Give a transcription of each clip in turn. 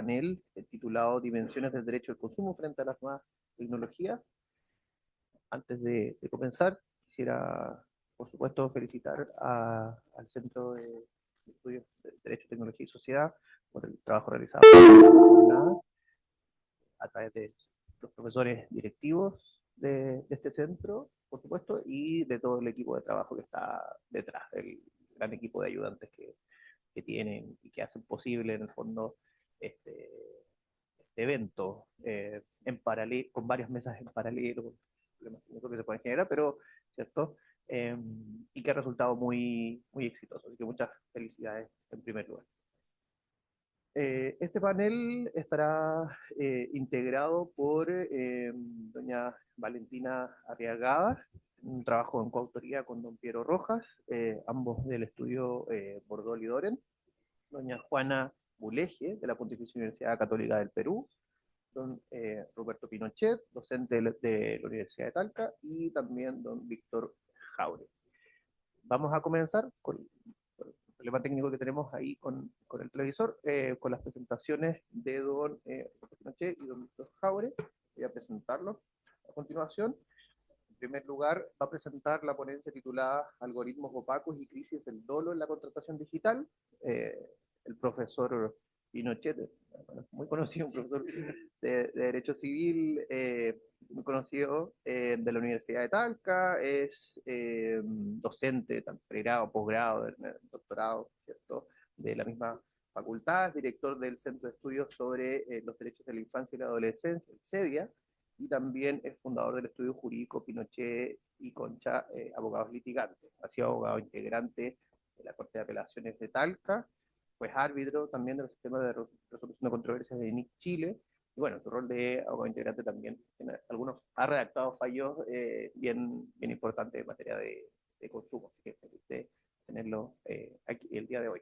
panel titulado Dimensiones del Derecho al Consumo frente a las nuevas tecnologías. Antes de comenzar, quisiera, por supuesto, felicitar al Centro de Estudios de Derecho, Tecnología y Sociedad por el trabajo realizado a través de los profesores directivos de este centro, por supuesto, y de todo el equipo de trabajo que está detrás, el gran equipo de ayudantes que tienen y que hacen posible, en el fondo, este evento en paralelo, con varias mesas en paralelo, problemas técnicos que se pueden generar, pero, ¿cierto? Y que ha resultado muy exitoso. Así que muchas felicidades en primer lugar. Este panel estará integrado por doña Valentina Arriagada, un trabajo en coautoría con don Piero Rojas, ambos del estudio Bordol y Doren, doña Juana Buleje, de la Pontificia Universidad Católica del Perú, don Roberto Pinochet, docente de la Universidad de Talca, y también don Víctor Jaure. Vamos a comenzar con el problema técnico que tenemos ahí con el televisor, con las presentaciones de don Pinochet y don Víctor Jaure. Voy a presentarlos a continuación. En primer lugar, va a presentar la ponencia titulada Algoritmos opacos y crisis del dolo en la contratación digital. El profesor Pinochet, muy conocido, un profesor de Derecho Civil, muy conocido de la Universidad de Talca, es docente, tanto pregrado, posgrado, doctorado, ¿cierto?, de la misma facultad, director del Centro de Estudios sobre los Derechos de la Infancia y la Adolescencia, el CEDIA, y también es fundador del estudio jurídico Pinochet y Concha, abogados litigantes. Ha sido abogado integrante de la Corte de Apelaciones de Talca, pues árbitro también del sistema de resolución de controversias de NIC Chile, y bueno, su rol de abogado integrante también, algunos ha redactado fallos bien importantes en materia de consumo, así que feliz de tenerlo aquí el día de hoy.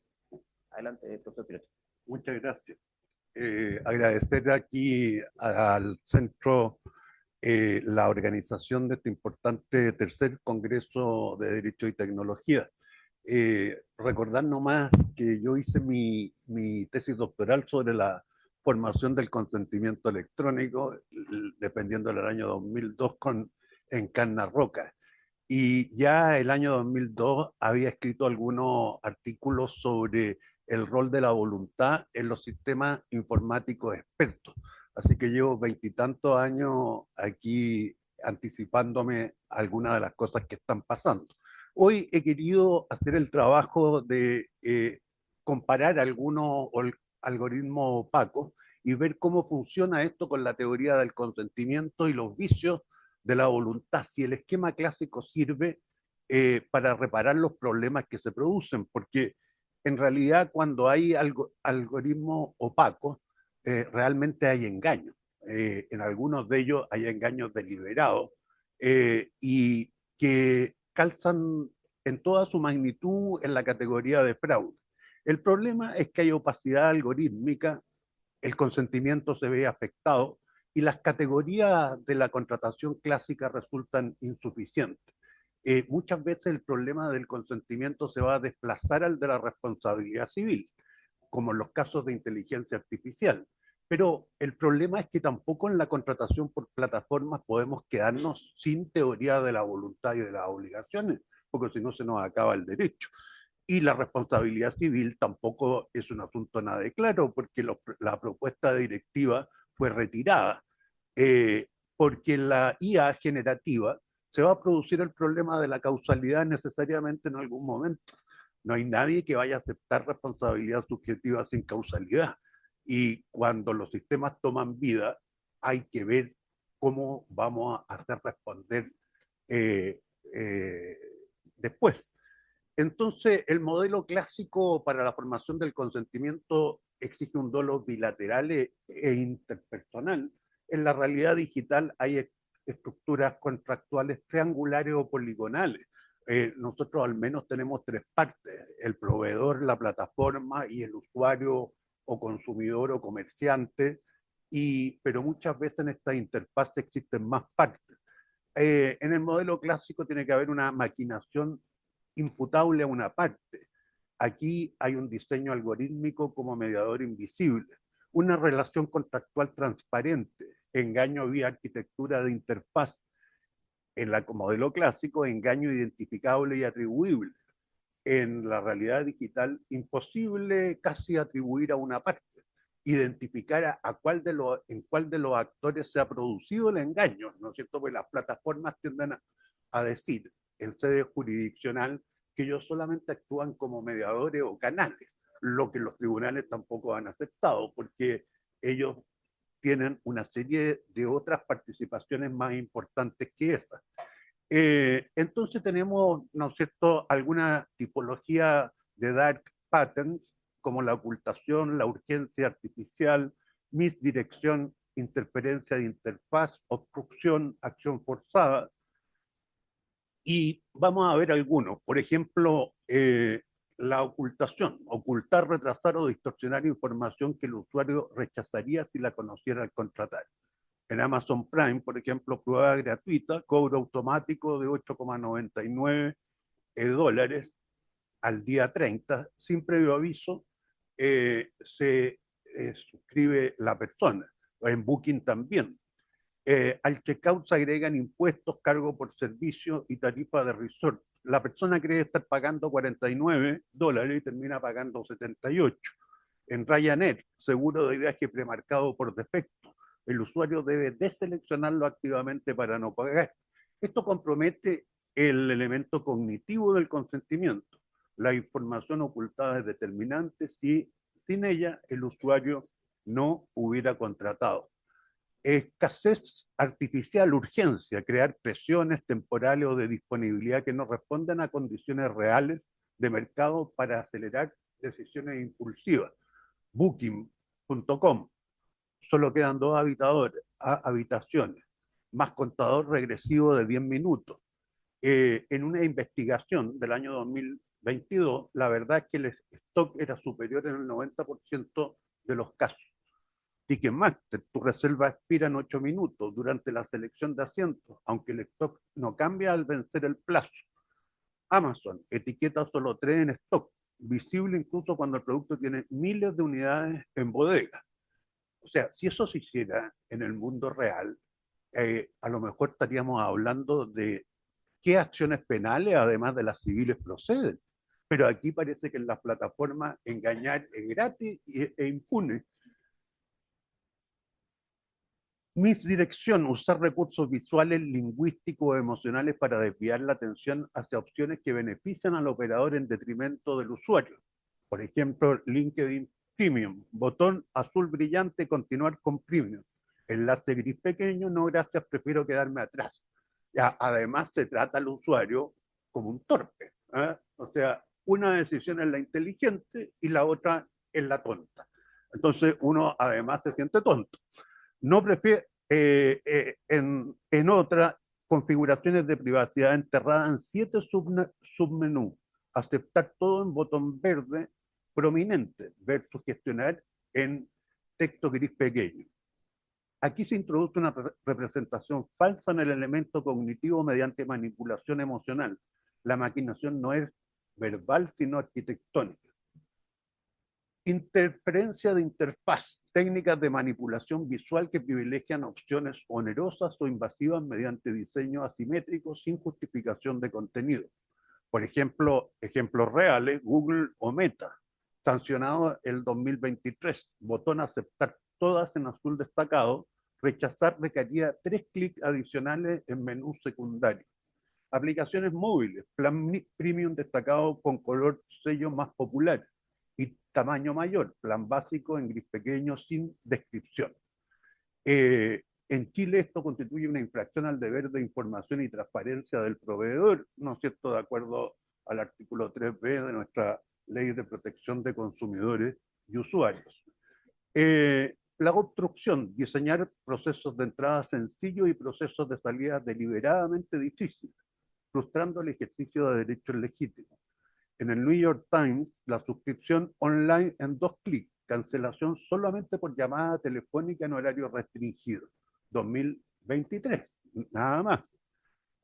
Adelante, profesor Pinochet. Muchas gracias. Agradecer aquí al centro la organización de este importante tercer Congreso de Derecho y Tecnología. Recordar nomás que yo hice mi tesis doctoral sobre la formación del consentimiento electrónico, dependiendo del año 2002, en Roca. Y ya el año 2002 había escrito algunos artículos sobre el rol de la voluntad en los sistemas informáticos expertos. Así que llevo veintitantos años aquí anticipándome algunas de las cosas que están pasando. Hoy he querido hacer el trabajo de comparar algunos algoritmos opacos y ver cómo funciona esto con la teoría del consentimiento y los vicios de la voluntad, si el esquema clásico sirve para reparar los problemas que se producen, porque en realidad cuando hay algoritmos opacos, realmente hay engaños. En algunos de ellos hay engaños deliberados y que calzan en toda su magnitud en la categoría de fraude. El problema es que hay opacidad algorítmica, el consentimiento se ve afectado y las categorías de la contratación clásica resultan insuficientes. Muchas veces el problema del consentimiento se va a desplazar al de la responsabilidad civil, como en los casos de inteligencia artificial. Pero el problema es que tampoco en la contratación por plataformas podemos quedarnos sin teoría de la voluntad y de las obligaciones, porque si no se nos acaba el derecho. Y la responsabilidad civil tampoco es un asunto nada de claro, porque la propuesta directiva fue retirada, porque en la IA generativa se va a producir el problema de la causalidad necesariamente en algún momento. No hay nadie que vaya a aceptar responsabilidad subjetiva sin causalidad. Y cuando los sistemas toman vida, hay que ver cómo vamos a hacer responder eh, eh, después. Entonces, el modelo clásico para la formación del consentimiento exige un dolo bilateral e interpersonal. En la realidad digital hay estructuras contractuales triangulares o poligonales. Nosotros al menos tenemos tres partes: el proveedor, la plataforma y el usuario o consumidor o comerciante, pero muchas veces en esta interfaz existen más partes. En el modelo clásico tiene que haber una maquinación imputable a una parte. Aquí hay un diseño algorítmico como mediador invisible. una relación contractual transparente, engaño vía arquitectura de interfaz, en la modelo clásico, engaño identificable y atribuible. En la realidad digital, imposible casi atribuir a una parte, identificar en cuál de los actores se ha producido el engaño, ¿no es cierto? Porque las plataformas tienden a decir en sede jurisdiccional que ellos solamente actúan como mediadores o canales, lo que los tribunales tampoco han aceptado, porque ellos tienen una serie de otras participaciones más importantes que esas. Entonces tenemos, ¿no es cierto?, alguna tipología de dark patterns, como la ocultación, la urgencia artificial, misdirección, interferencia de interfaz, obstrucción, acción forzada. Y vamos a ver algunos. Por ejemplo, la ocultación, ocultar, retrasar o distorsionar información que el usuario rechazaría si la conociera al contratar. En Amazon Prime, por ejemplo, prueba gratuita, cobro automático de 8,99 dólares al día 30, sin previo aviso, se suscribe la persona. En Booking también. Al checkout se agregan impuestos, cargo por servicio y tarifa de resort. La persona cree estar pagando 49 dólares y termina pagando 78. En Ryanair, seguro de viaje premarcado por defecto. El usuario debe deseleccionarlo activamente para no pagar. Esto compromete el elemento cognitivo del consentimiento. La información ocultada es determinante si sin ella el usuario no hubiera contratado. Escasez artificial, urgencia, crear presiones temporales o de disponibilidad que no respondan a condiciones reales de mercado para acelerar decisiones impulsivas. Booking.com, solo quedan 2 habitaciones, más contador regresivo de 10 minutos. En una investigación del año 2022, la verdad es que el stock era superior en el 90% de los casos. Ticketmaster, tu reserva expira en 8 minutos durante la selección de asientos, aunque el stock no cambia al vencer el plazo. Amazon, etiqueta solo 3 en stock, visible incluso cuando el producto tiene miles de unidades en bodega. O sea, si eso se hiciera en el mundo real, a lo mejor estaríamos hablando de qué acciones penales, además de las civiles, proceden. Pero aquí parece que en las plataformas engañar es gratis e impune. Misdirección, usar recursos visuales, lingüísticos o emocionales para desviar la atención hacia opciones que benefician al operador en detrimento del usuario. Por ejemplo, LinkedIn Premium, botón azul brillante, continuar con Premium. Enlace gris pequeño, no gracias, prefiero quedarme atrás. Ya, además, se trata al usuario como un torpe. O sea, una decisión es la inteligente y la otra es la tonta. Entonces, uno además se siente tonto. No prefiere, en otra, configuraciones de privacidad enterradas en 7 submenús. Aceptar todo en botón verde prominente versus gestionar en texto gris pequeño. Aquí se introduce una representación falsa en el elemento cognitivo mediante manipulación emocional. La maquinación no es verbal, sino arquitectónica. Interferencia de interfaz, técnicas de manipulación visual que privilegian opciones onerosas o invasivas mediante diseño asimétrico sin justificación de contenido. Por ejemplo, ejemplos reales, Google o Meta, sancionado el 2023, botón aceptar todas en azul destacado, rechazar requería 3 clics adicionales en menú secundario. Aplicaciones móviles, plan premium destacado con color sello más popular y tamaño mayor, plan básico en gris pequeño sin descripción. En Chile esto constituye una infracción al deber de información y transparencia del proveedor, ¿no es cierto?, de acuerdo al artículo 3b de nuestra Ley de Protección de Consumidores y Usuarios. La obstrucción, diseñar procesos de entrada sencillos y procesos de salida deliberadamente difíciles, frustrando el ejercicio de derechos legítimos. En el New York Times, la suscripción online en 2 clics, cancelación solamente por llamada telefónica en horario restringido. 2023, nada más.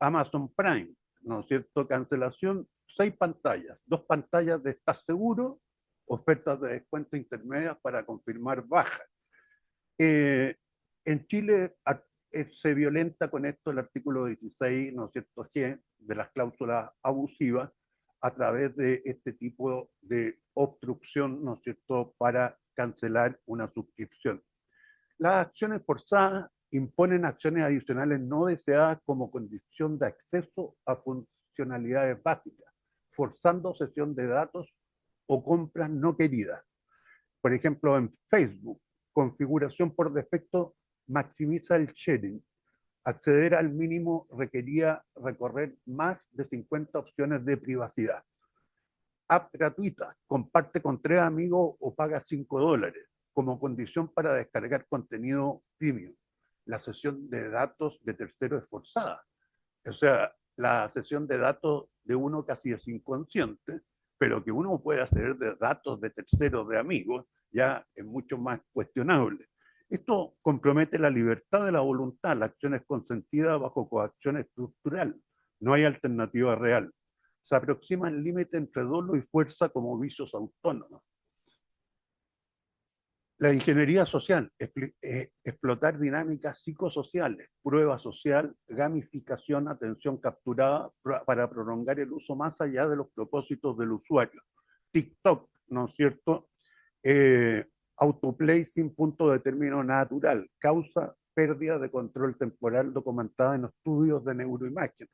Amazon Prime, ¿no es cierto? Cancelación, 6 pantallas, 2 pantallas de ¿estás seguro? Ofertas de descuento intermedias para confirmar bajas. Eh, en Chile se violenta con esto el artículo 16, ¿no es cierto?, G, de las cláusulas abusivas a través de este tipo de obstrucción, ¿no es cierto?, para cancelar una suscripción. Las acciones forzadas imponen acciones adicionales no deseadas como condición de acceso a funcionalidades básicas, forzando cesión de datos o compras no queridas. Por ejemplo, en Facebook, configuración por defecto maximiza el sharing. Acceder al mínimo requería recorrer más de 50 opciones de privacidad. App gratuita, comparte con 3 amigos o paga $5 como condición para descargar contenido premium. La cesión de datos de terceros es forzada. O sea, la cesión de datos de uno casi es inconsciente, pero que uno puede acceder de datos de terceros, de amigos, ya es mucho más cuestionable. Esto compromete la libertad de la voluntad, la acción es consentida bajo coacción estructural, no hay alternativa real. Se aproxima el límite entre dolo y fuerza como vicios autónomos. La ingeniería social, explotar dinámicas psicosociales, prueba social, gamificación, atención capturada para prolongar el uso más allá de los propósitos del usuario. TikTok, ¿no es cierto? Autoplay sin punto de término natural, causa pérdida de control temporal documentada en estudios de neuroimagen.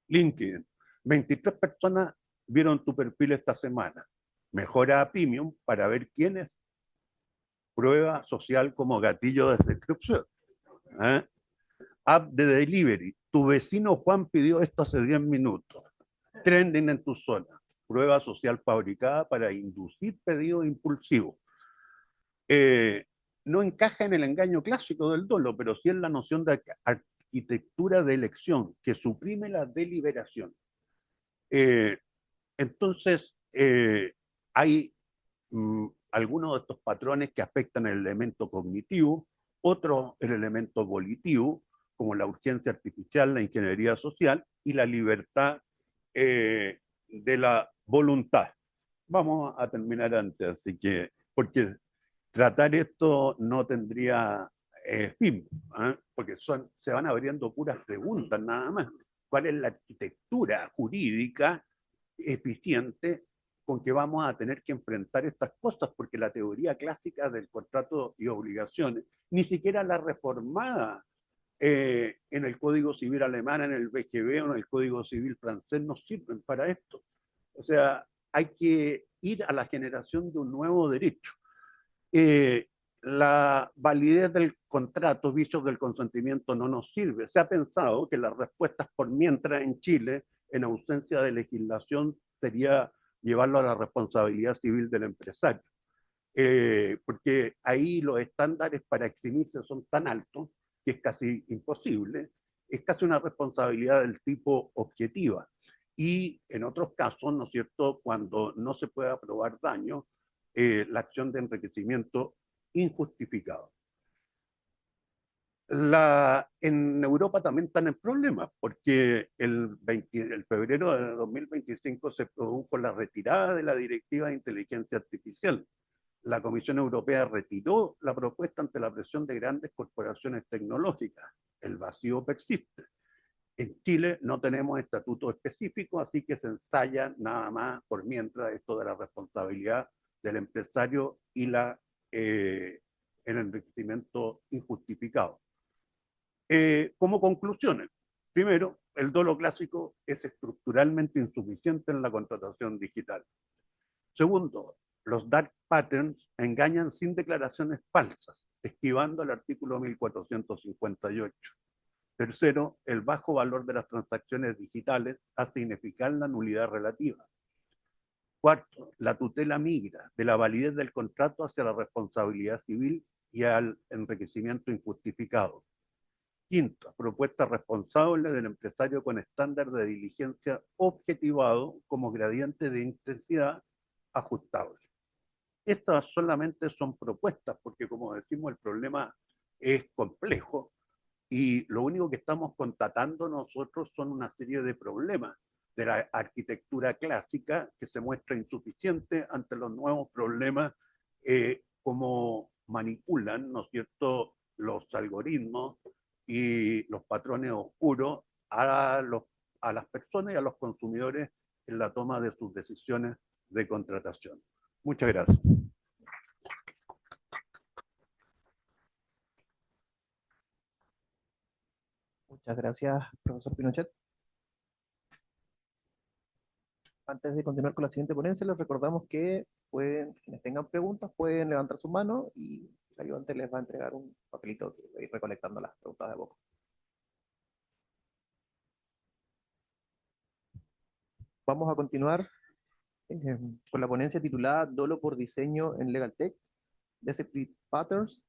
LinkedIn, 23 personas vieron tu perfil esta semana. Mejora a Premium para ver quiénes. Prueba social como gatillo de descripción. ¿Eh? App de delivery. Tu vecino Juan pidió esto hace 10 minutos. Trending en tu zona. Prueba social fabricada para inducir pedidos impulsivos. No encaja en el engaño clásico del dolo, pero sí en la noción de arquitectura de elección que suprime la deliberación. Entonces, hay algunos de estos patrones que afectan el elemento cognitivo, otros el elemento volitivo, como la urgencia artificial, la ingeniería social y la libertad de la voluntad. Vamos a terminar antes, así que, porque tratar esto no tendría fin, porque se van abriendo puras preguntas nada más. ¿Cuál es la arquitectura jurídica eficiente con que vamos a tener que enfrentar estas cosas? Porque la teoría clásica del contrato y obligaciones, ni siquiera la reformada en el Código Civil alemán, en el BGB o en el Código Civil francés nos sirven para esto. O sea, hay que ir a la generación de un nuevo derecho. La validez del contrato, vicios del consentimiento no nos sirve. Se ha pensado que las respuestas por mientras en Chile, en ausencia de legislación, sería llevarlo a la responsabilidad civil del empresario. Porque ahí los estándares para eximirse son tan altos que es casi imposible. Es casi una responsabilidad del tipo objetiva. Y en otros casos, ¿no es cierto?, cuando no se puede probar daño, la acción de enriquecimiento injustificado. En Europa también están en problemas, porque el febrero de 2025 se produjo la retirada de la Directiva de Inteligencia Artificial. La Comisión Europea retiró la propuesta ante la presión de grandes corporaciones tecnológicas. El vacío persiste. En Chile no tenemos estatuto específico, así que se ensaya nada más por mientras esto de la responsabilidad del empresario y el enriquecimiento injustificado. Como conclusiones, primero, el dolo clásico es estructuralmente insuficiente en la contratación digital. Segundo, los dark patterns engañan sin declaraciones falsas, esquivando el artículo 1458. Tercero, el bajo valor de las transacciones digitales hace ineficaz la nulidad relativa. Cuarto, la tutela migra de la validez del contrato hacia la responsabilidad civil y al enriquecimiento injustificado. Quinto, propuesta responsable del empresario con estándar de diligencia objetivado como gradiente de intensidad ajustable. Estas solamente son propuestas porque, como decimos, el problema es complejo y lo único que estamos constatando nosotros son una serie de problemas de la arquitectura clásica que se muestra insuficiente ante los nuevos problemas como manipulan, ¿no es cierto?, los algoritmos y los patrones oscuros a las personas y a los consumidores en la toma de sus decisiones de contratación. Muchas gracias. Muchas gracias, profesor Pinochet. Antes de continuar con la siguiente ponencia, les recordamos que quienes tengan preguntas pueden levantar su mano y el ayudante les va a entregar un papelito que va a ir recolectando las preguntas de a poco. Vamos a continuar con la ponencia titulada Dolo por diseño en Legal Tech, Deceptive Patterns,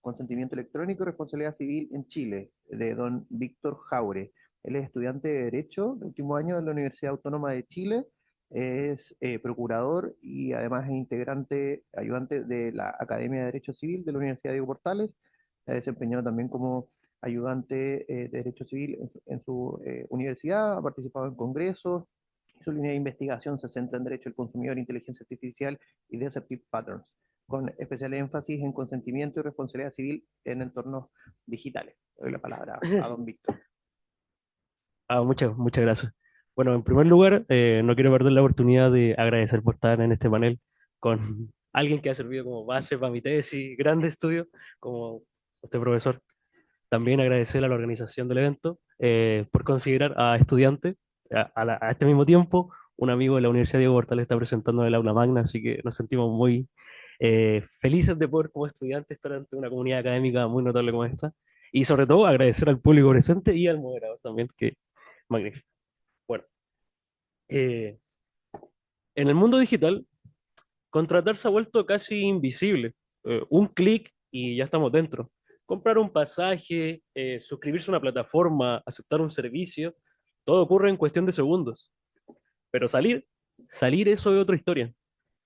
Consentimiento Electrónico y Responsabilidad Civil en Chile, de don Víctor Jaure. Él es estudiante de Derecho de último año de la Universidad Autónoma de Chile, es procurador y además es integrante, ayudante de la Academia de Derecho Civil de la Universidad Diego Portales. Se ha desempeñado también como ayudante de Derecho Civil en su universidad, ha participado en congresos. Su línea de investigación se centra en Derecho del Consumidor, Inteligencia Artificial y Deceptive Patterns, con especial énfasis en consentimiento y responsabilidad civil en entornos digitales. Doy la palabra a don Víctor. Muchas gracias. Bueno, en primer lugar, no quiero perder la oportunidad de agradecer por estar en este panel con alguien que ha servido como base para mi tesis, grande estudio, como este profesor. También agradecer a la organización del evento por considerar a estudiantes, a este mismo tiempo, un amigo de la Universidad Diego Portales está presentando en el aula magna, así que nos sentimos muy felices de poder como estudiantes estar ante una comunidad académica muy notable como esta. Y sobre todo agradecer al público presente y al moderador también, que magnífico. Bueno, eh, en el mundo digital, contratar se ha vuelto casi invisible. Un clic y ya estamos dentro. Comprar un pasaje, suscribirse a una plataforma, aceptar un servicio, todo ocurre en cuestión de segundos. Pero salir eso es otra historia.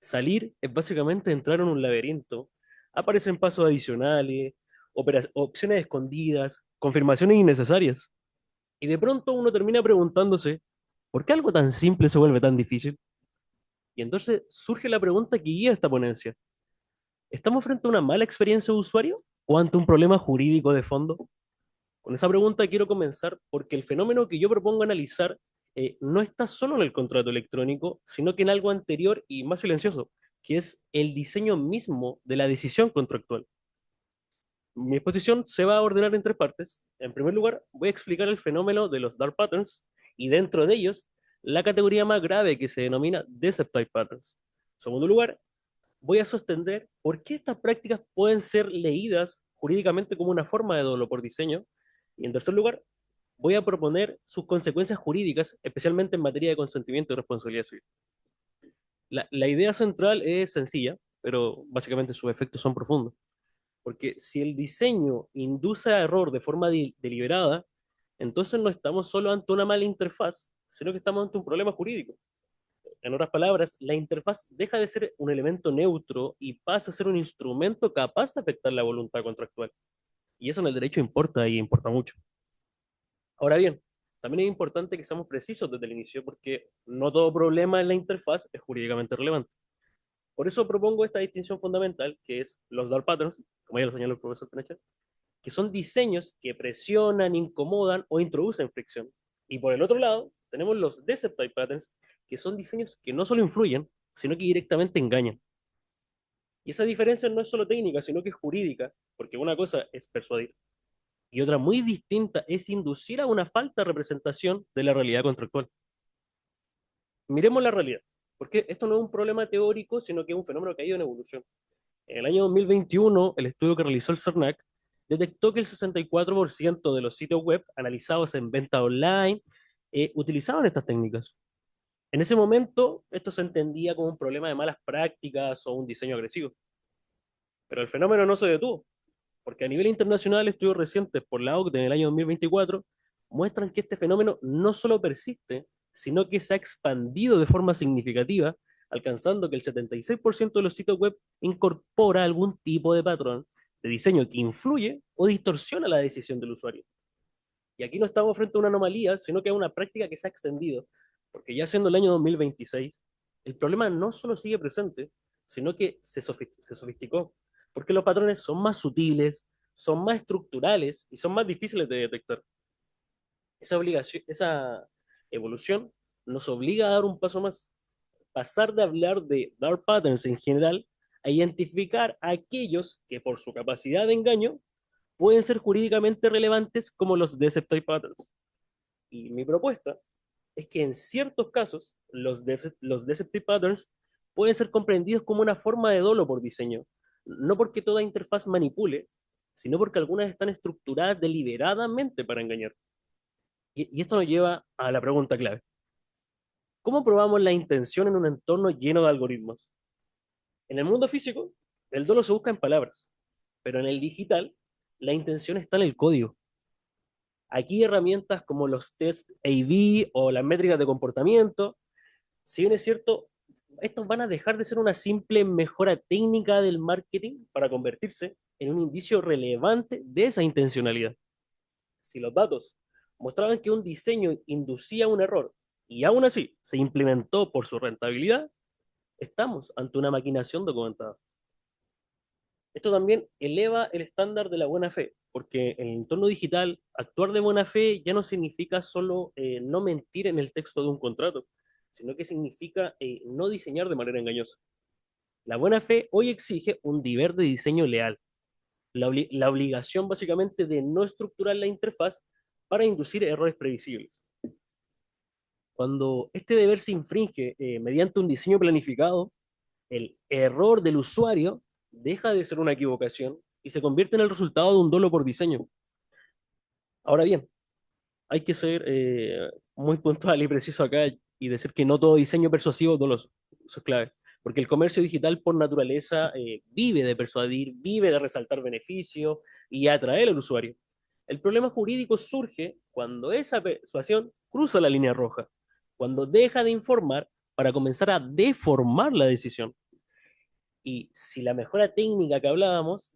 Salir es básicamente entrar en un laberinto. Aparecen pasos adicionales, opciones escondidas, confirmaciones innecesarias. Y de pronto uno termina preguntándose, ¿por qué algo tan simple se vuelve tan difícil? Y entonces surge la pregunta que guía esta ponencia. ¿Estamos frente a una mala experiencia de usuario o ante un problema jurídico de fondo? Con esa pregunta quiero comenzar porque el fenómeno que yo propongo analizar no está solo en el contrato electrónico, sino que en algo anterior y más silencioso, que es el diseño mismo de la decisión contractual. Mi exposición se va a ordenar en tres partes. En primer lugar, voy a explicar el fenómeno de los dark patterns y dentro de ellos, la categoría más grave que se denomina deceptive patterns. En segundo lugar, voy a sostener por qué estas prácticas pueden ser leídas jurídicamente como una forma de dolo por diseño. Y en tercer lugar, voy a proponer sus consecuencias jurídicas, especialmente en materia de consentimiento y responsabilidad civil. La idea central es sencilla, pero básicamente sus efectos son profundos. Porque si el diseño induce a error de forma deliberada, entonces no estamos solo ante una mala interfaz, sino que estamos ante un problema jurídico. En otras palabras, la interfaz deja de ser un elemento neutro y pasa a ser un instrumento capaz de afectar la voluntad contractual. Y eso en el derecho importa y importa mucho. Ahora bien, también es importante que seamos precisos desde el inicio porque no todo problema en la interfaz es jurídicamente relevante. Por eso propongo esta distinción fundamental, que es los dark patterns, como ya lo señaló el profesor Pinochet, que son diseños que presionan, incomodan o introducen fricción. Y por el otro lado, tenemos los deceptive patterns, que son diseños que no solo influyen, sino que directamente engañan. Y esa diferencia no es solo técnica, sino que es jurídica, porque una cosa es persuadir y otra muy distinta es inducir a una falta de representación de la realidad contractual. Miremos la realidad, porque esto no es un problema teórico, sino que es un fenómeno que ha ido en evolución. En el año 2021, el estudio que realizó el CERNAC detectó que el 64% de los sitios web analizados en venta online utilizaban estas técnicas. En ese momento, esto se entendía como un problema de malas prácticas o un diseño agresivo. Pero el fenómeno no se detuvo, porque a nivel internacional, estudios recientes por la OCDE en el año 2024 muestran que este fenómeno no solo persiste, sino que se ha expandido de forma significativa, alcanzando que el 76% de los sitios web incorpora algún tipo de patrón de diseño que influye o distorsiona la decisión del usuario. Y aquí no estamos frente a una anomalía, sino que a una práctica que se ha extendido, porque ya siendo el año 2026, el problema no solo sigue presente, sino que se sofisticó. porque los patrones son más sutiles, son más estructurales y son más difíciles de detectar. Esa evolución nos obliga a dar un paso más, pasar de hablar de dark patterns en general a identificar a aquellos que por su capacidad de engaño pueden ser jurídicamente relevantes como los deceptive patterns. Y mi propuesta es que en ciertos casos los deceptive patterns pueden ser comprendidos como una forma de dolo por diseño, no porque toda interfaz manipule, sino porque algunas están estructuradas deliberadamente para engañar. Y esto nos lleva a la pregunta clave. ¿Cómo probamos la intención en un entorno lleno de algoritmos? En el mundo físico, el dolo se busca en palabras, pero en el digital, la intención está en el código. Aquí herramientas como los test A/B o las métricas de comportamiento, si bien es cierto, estos van a dejar de ser una simple mejora técnica del marketing para convertirse en un indicio relevante de esa intencionalidad. Si los datos mostraban que un diseño inducía un error y aún así se implementó por su rentabilidad, estamos ante una maquinación documentada. Esto también eleva el estándar de la buena fe, porque en el entorno digital, actuar de buena fe ya no significa solo no mentir en el texto de un contrato, sino que significa no diseñar de manera engañosa. La buena fe hoy exige un deber de diseño leal, la obligación básicamente de no estructurar la interfaz para inducir errores previsibles. Cuando este deber se infringe mediante un diseño planificado, el error del usuario deja de ser una equivocación y se convierte en el resultado de un dolo por diseño. Ahora bien, hay que ser muy puntual y preciso acá y decir que no todo diseño persuasivo es doloso. Eso es clave. Porque el comercio digital por naturaleza vive de persuadir, vive de resaltar beneficios y atraer al usuario. El problema jurídico surge cuando esa persuasión cruza la línea roja, cuando deja de informar para comenzar a deformar la decisión. Y si la mejora técnica que hablábamos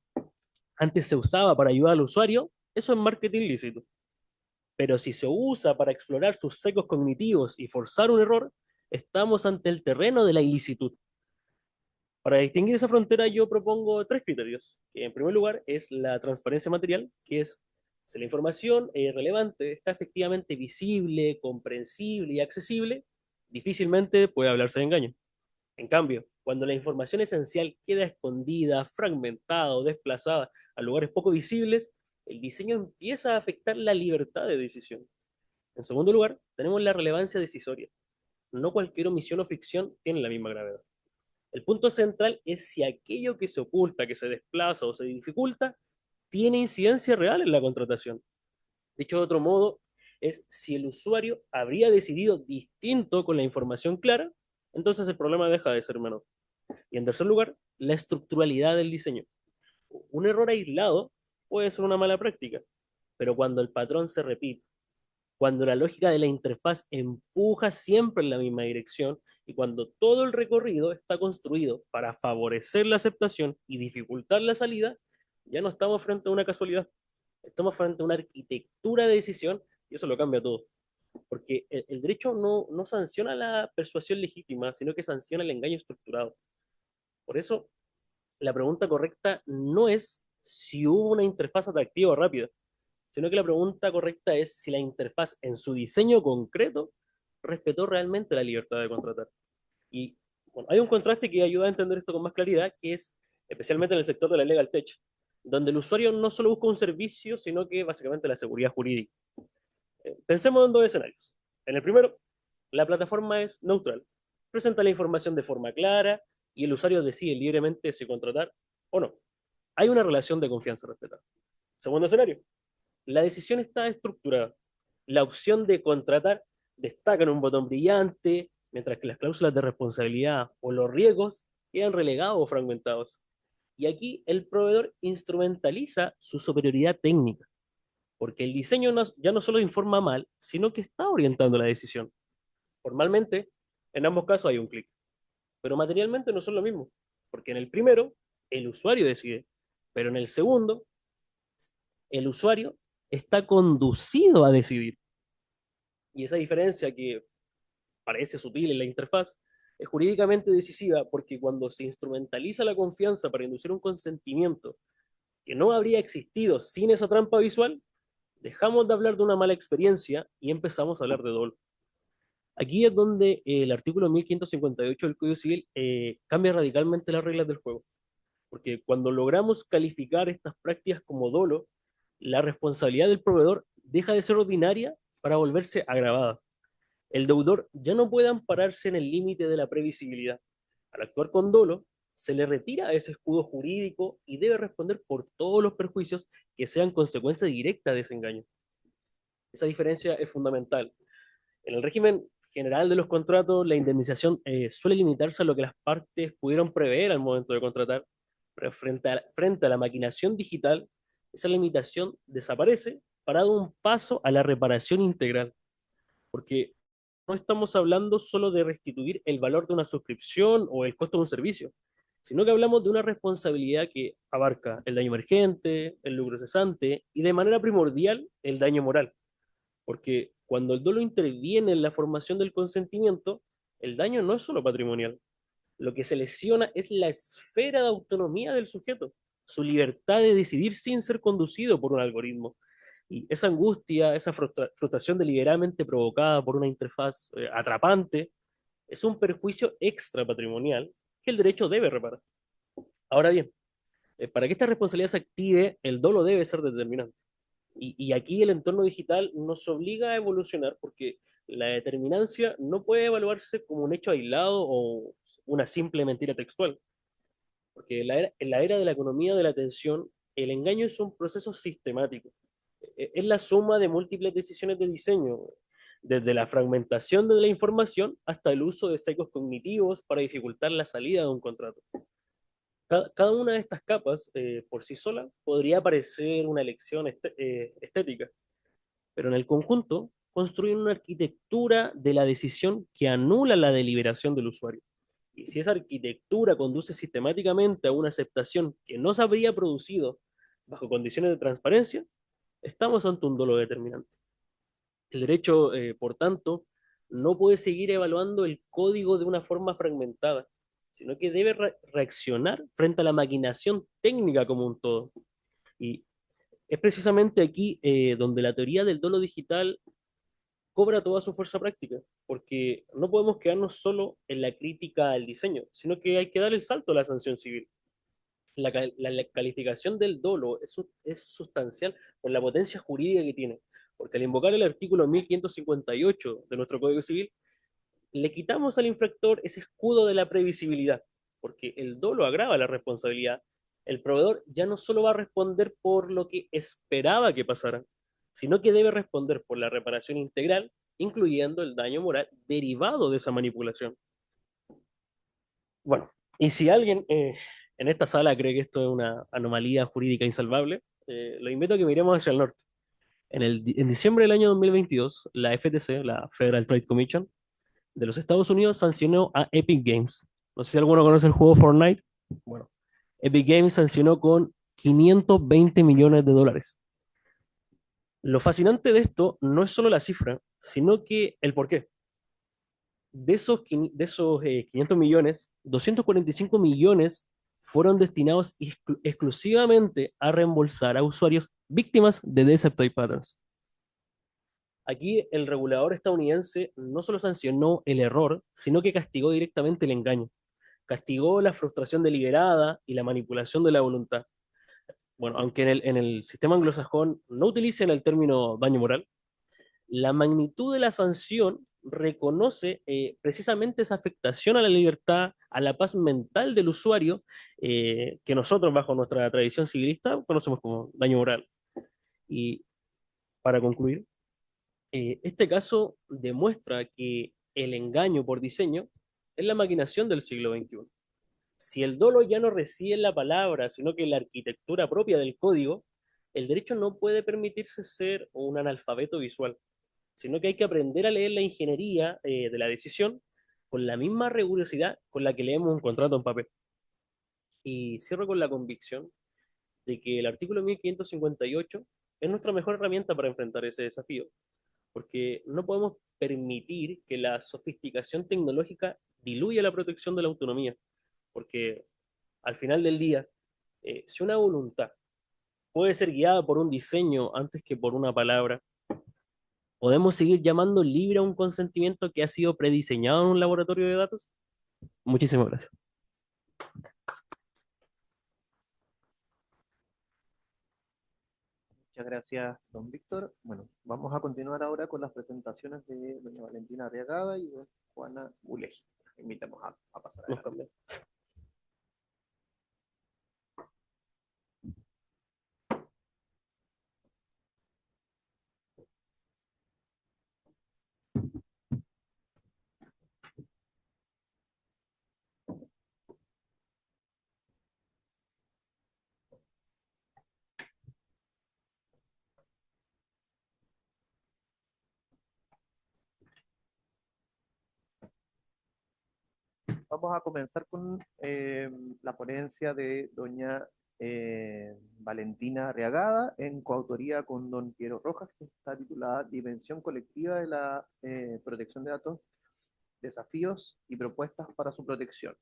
antes se usaba para ayudar al usuario, eso es marketing lícito. Pero si se usa para explorar sus sesgos cognitivos y forzar un error, estamos ante el terreno de la ilicitud. Para distinguir esa frontera yo propongo tres criterios, que en primer lugar es la transparencia material, que es si la información relevante está efectivamente visible, comprensible y accesible, difícilmente puede hablarse de engaño. En cambio, cuando la información esencial queda escondida, fragmentada o desplazada a lugares poco visibles, el diseño empieza a afectar la libertad de decisión. En segundo lugar, tenemos la relevancia decisoria. No cualquier omisión o ficción tiene la misma gravedad. El punto central es si aquello que se oculta, que se desplaza o se dificulta, tiene incidencia real en la contratación. Dicho de otro modo, es si el usuario habría decidido distinto con la información clara, entonces el problema deja de ser menor. Y en tercer lugar, la estructuralidad del diseño. Un error aislado puede ser una mala práctica, pero cuando el patrón se repite, cuando la lógica de la interfaz empuja siempre en la misma dirección y cuando todo el recorrido está construido para favorecer la aceptación y dificultar la salida, ya no estamos frente a una casualidad, estamos frente a una arquitectura de decisión y eso lo cambia todo. Porque el derecho no sanciona la persuasión legítima, sino que sanciona el engaño estructurado. Por eso, la pregunta correcta no es si hubo una interfaz atractiva o rápida, sino que la pregunta correcta es si la interfaz en su diseño concreto respetó realmente la libertad de contratar. Y bueno, hay un contraste que ayuda a entender esto con más claridad, que es especialmente en el sector de la legal tech, donde el usuario no solo busca un servicio, sino que básicamente la seguridad jurídica. Pensemos en dos escenarios. En el primero, la plataforma es neutral, presenta la información de forma clara y el usuario decide libremente si contratar o no. Hay una relación de confianza respetada. Segundo escenario, la decisión está estructurada. La opción de contratar destaca en un botón brillante, mientras que las cláusulas de responsabilidad o los riesgos quedan relegados o fragmentados. Y aquí el proveedor instrumentaliza su superioridad técnica, porque el diseño ya no solo informa mal, sino que está orientando la decisión. Formalmente, en ambos casos hay un clic, pero materialmente no son lo mismo, porque en el primero, el usuario decide, pero en el segundo, el usuario está conducido a decidir. Y esa diferencia que parece sutil en la interfaz Es jurídicamente decisiva porque cuando se instrumentaliza la confianza para inducir un consentimiento que no habría existido sin esa trampa visual, dejamos de hablar de una mala experiencia y empezamos a hablar de dolo. Aquí es donde el artículo 1558 del Código Civil cambia radicalmente las reglas del juego, porque cuando logramos calificar estas prácticas como dolo, la responsabilidad del proveedor deja de ser ordinaria para volverse agravada. El deudor ya no puede ampararse en el límite de la previsibilidad. Al actuar con dolo, se le retira ese escudo jurídico y debe responder por todos los perjuicios que sean consecuencia directa de ese engaño. Esa diferencia es fundamental. En el régimen general de los contratos, la indemnización suele limitarse a lo que las partes pudieron prever al momento de contratar, pero frente a la maquinación digital, esa limitación desaparece para dar un paso a la reparación integral, porque no estamos hablando solo de restituir el valor de una suscripción o el costo de un servicio, sino que hablamos de una responsabilidad que abarca el daño emergente, el lucro cesante y de manera primordial el daño moral, porque cuando el dolo interviene en la formación del consentimiento, el daño no es solo patrimonial. Lo que se lesiona es la esfera de autonomía del sujeto, su libertad de decidir sin ser conducido por un algoritmo. Y esa angustia, esa frustración deliberadamente provocada por una interfaz atrapante, es un perjuicio extra patrimonial que el derecho debe reparar. Ahora bien, para que esta responsabilidad se active, el dolo debe ser determinante. Y aquí el entorno digital nos obliga a evolucionar porque la determinancia no puede evaluarse como un hecho aislado o una simple mentira textual. Porque en la era de la economía de la atención, el engaño es un proceso sistemático. Es la suma de múltiples decisiones de diseño, desde la fragmentación de la información hasta el uso de sesgos cognitivos para dificultar la salida de un contrato. Cada una de estas capas, por sí sola, podría parecer una elección estética, pero en el conjunto construyen una arquitectura de la decisión que anula la deliberación del usuario. Y si esa arquitectura conduce sistemáticamente a una aceptación que no se habría producido bajo condiciones de transparencia, estamos ante un dolo determinante. El derecho, por tanto, no puede seguir evaluando el código de una forma fragmentada, sino que debe reaccionar frente a la maquinación técnica como un todo. Y es precisamente aquí donde la teoría del dolo digital cobra toda su fuerza práctica, porque no podemos quedarnos solo en la crítica al diseño, sino que hay que dar el salto a la sanción civil. La calificación del dolo es sustancial por la potencia jurídica que tiene, porque al invocar el artículo 1558 de nuestro Código Civil, le quitamos al infractor ese escudo de la previsibilidad, porque el dolo agrava la responsabilidad. El proveedor ya no solo va a responder por lo que esperaba que pasara, sino que debe responder por la reparación integral, incluyendo el daño moral derivado de esa manipulación. Bueno, y si alguien en esta sala cree que esto es una anomalía jurídica insalvable, lo invito a que miremos hacia el norte. En diciembre del año 2022, la FTC, la Federal Trade Commission de los Estados Unidos, sancionó a Epic Games. No sé si alguno conoce el juego Fortnite. Bueno, Epic Games sancionó con 520 millones de dólares. Lo fascinante de esto no es solo la cifra, sino que el porqué. De esos 500 millones, 245 millones fueron destinados exclusivamente a reembolsar a usuarios víctimas de Deceptive Patterns. Aquí el regulador estadounidense no solo sancionó el error, sino que castigó directamente el engaño. Castigó la frustración deliberada y la manipulación de la voluntad. Bueno, aunque en el sistema anglosajón no utilicen el término daño moral, la magnitud de la sanción reconoce precisamente esa afectación a la libertad, a la paz mental del usuario, que nosotros bajo nuestra tradición civilista conocemos como daño moral. Y para concluir, este caso demuestra que el engaño por diseño es la maquinación del siglo XXI. Si el dolo ya no reside en la palabra, sino que en la arquitectura propia del código, el derecho no puede permitirse ser un analfabeto visual, sino que hay que aprender a leer la ingeniería de la decisión con la misma rigurosidad con la que leemos un contrato en papel. Y cierro con la convicción de que el artículo 1558 es nuestra mejor herramienta para enfrentar ese desafío, porque no podemos permitir que la sofisticación tecnológica diluye la protección de la autonomía, porque al final del día, si una voluntad puede ser guiada por un diseño antes que por una palabra, ¿podemos seguir llamando libre a un consentimiento que ha sido prediseñado en un laboratorio de datos? Muchísimas gracias. Muchas gracias, don Víctor. Bueno, vamos a continuar ahora con las presentaciones de doña Valentina Arriagada y de Juana Buleji. Invitamos a pasar Nos adelante. cambiamos. Vamos a comenzar con la ponencia de doña Valentina Arriagada, en coautoría con don Piero Rojas, que está titulada Dimensión colectiva de la protección de datos, desafíos y propuestas para su protección.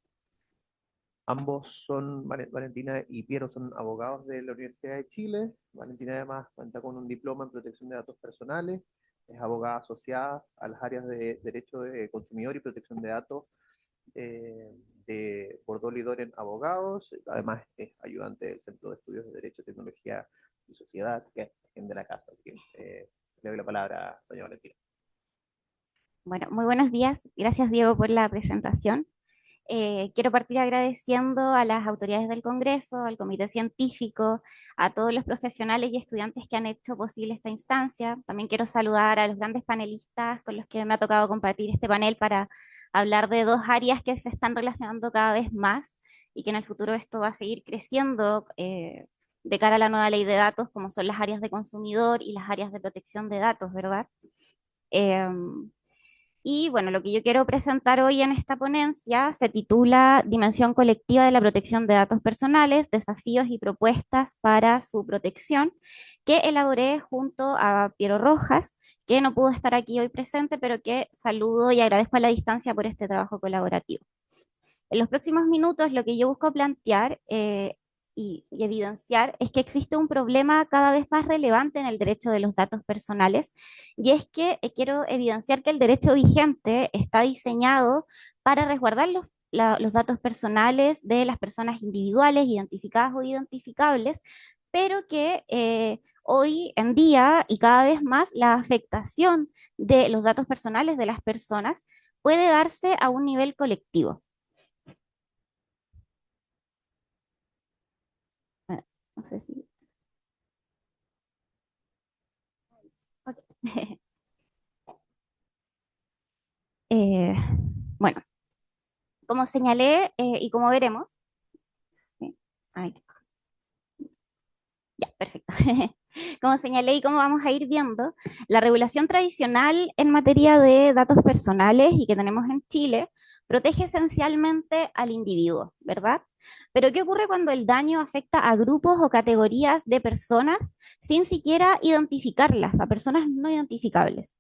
Ambos son, Valentina y Piero son abogados de la Universidad de Chile. Valentina además cuenta con un diploma en protección de datos personales, es abogada asociada a las áreas de Derecho de Consumidor y Protección de Datos de Bordol y Doren Abogados. Además es ayudante del Centro de Estudios de Derecho, Tecnología y Sociedad, que es de la casa. Así que le doy la palabra a doña Valentina. Bueno, muy buenos días. Gracias, Diego, por la presentación. Quiero partir agradeciendo a las autoridades del Congreso, al Comité Científico, a todos los profesionales y estudiantes que han hecho posible esta instancia. También quiero saludar a los grandes panelistas con los que me ha tocado compartir este panel para hablar de dos áreas que se están relacionando cada vez más y que en el futuro esto va a seguir creciendo de cara a la nueva ley de datos, como son las áreas de consumidor y las áreas de protección de datos, ¿verdad? Y bueno, lo que yo quiero presentar hoy en esta ponencia se titula Dimensión colectiva de la protección de datos personales, desafíos y propuestas para su protección, que elaboré junto a Piero Rojas, que no pudo estar aquí hoy presente, pero que saludo y agradezco a la distancia por este trabajo colaborativo. En los próximos minutos lo que yo busco plantear y evidenciar es que existe un problema cada vez más relevante en el derecho de los datos personales, y es que quiero evidenciar que el derecho vigente está diseñado para resguardar los datos personales de las personas individuales, identificadas o identificables, pero que hoy en día y cada vez más la afectación de los datos personales de las personas puede darse a un nivel colectivo. No sé si... Okay. Bueno, como señalé y como veremos, sí, ay, ya, perfecto. Como señalé y como vamos a ir viendo, la regulación tradicional en materia de datos personales y que tenemos en Chile protege esencialmente al individuo, ¿verdad? Pero ¿qué ocurre cuando el daño afecta a grupos o categorías de personas sin siquiera identificarlas, a personas no identificables?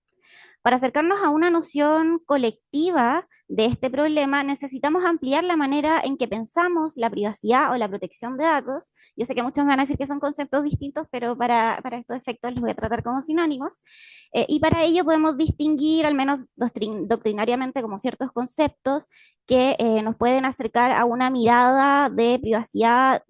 Para acercarnos a una noción colectiva de este problema, necesitamos ampliar la manera en que pensamos la privacidad o la protección de datos. Yo sé que muchos me van a decir que son conceptos distintos, pero para estos efectos los voy a tratar como sinónimos. Y para ello podemos distinguir, al menos doctrinariamente, como ciertos conceptos que nos pueden acercar a una mirada de privacidad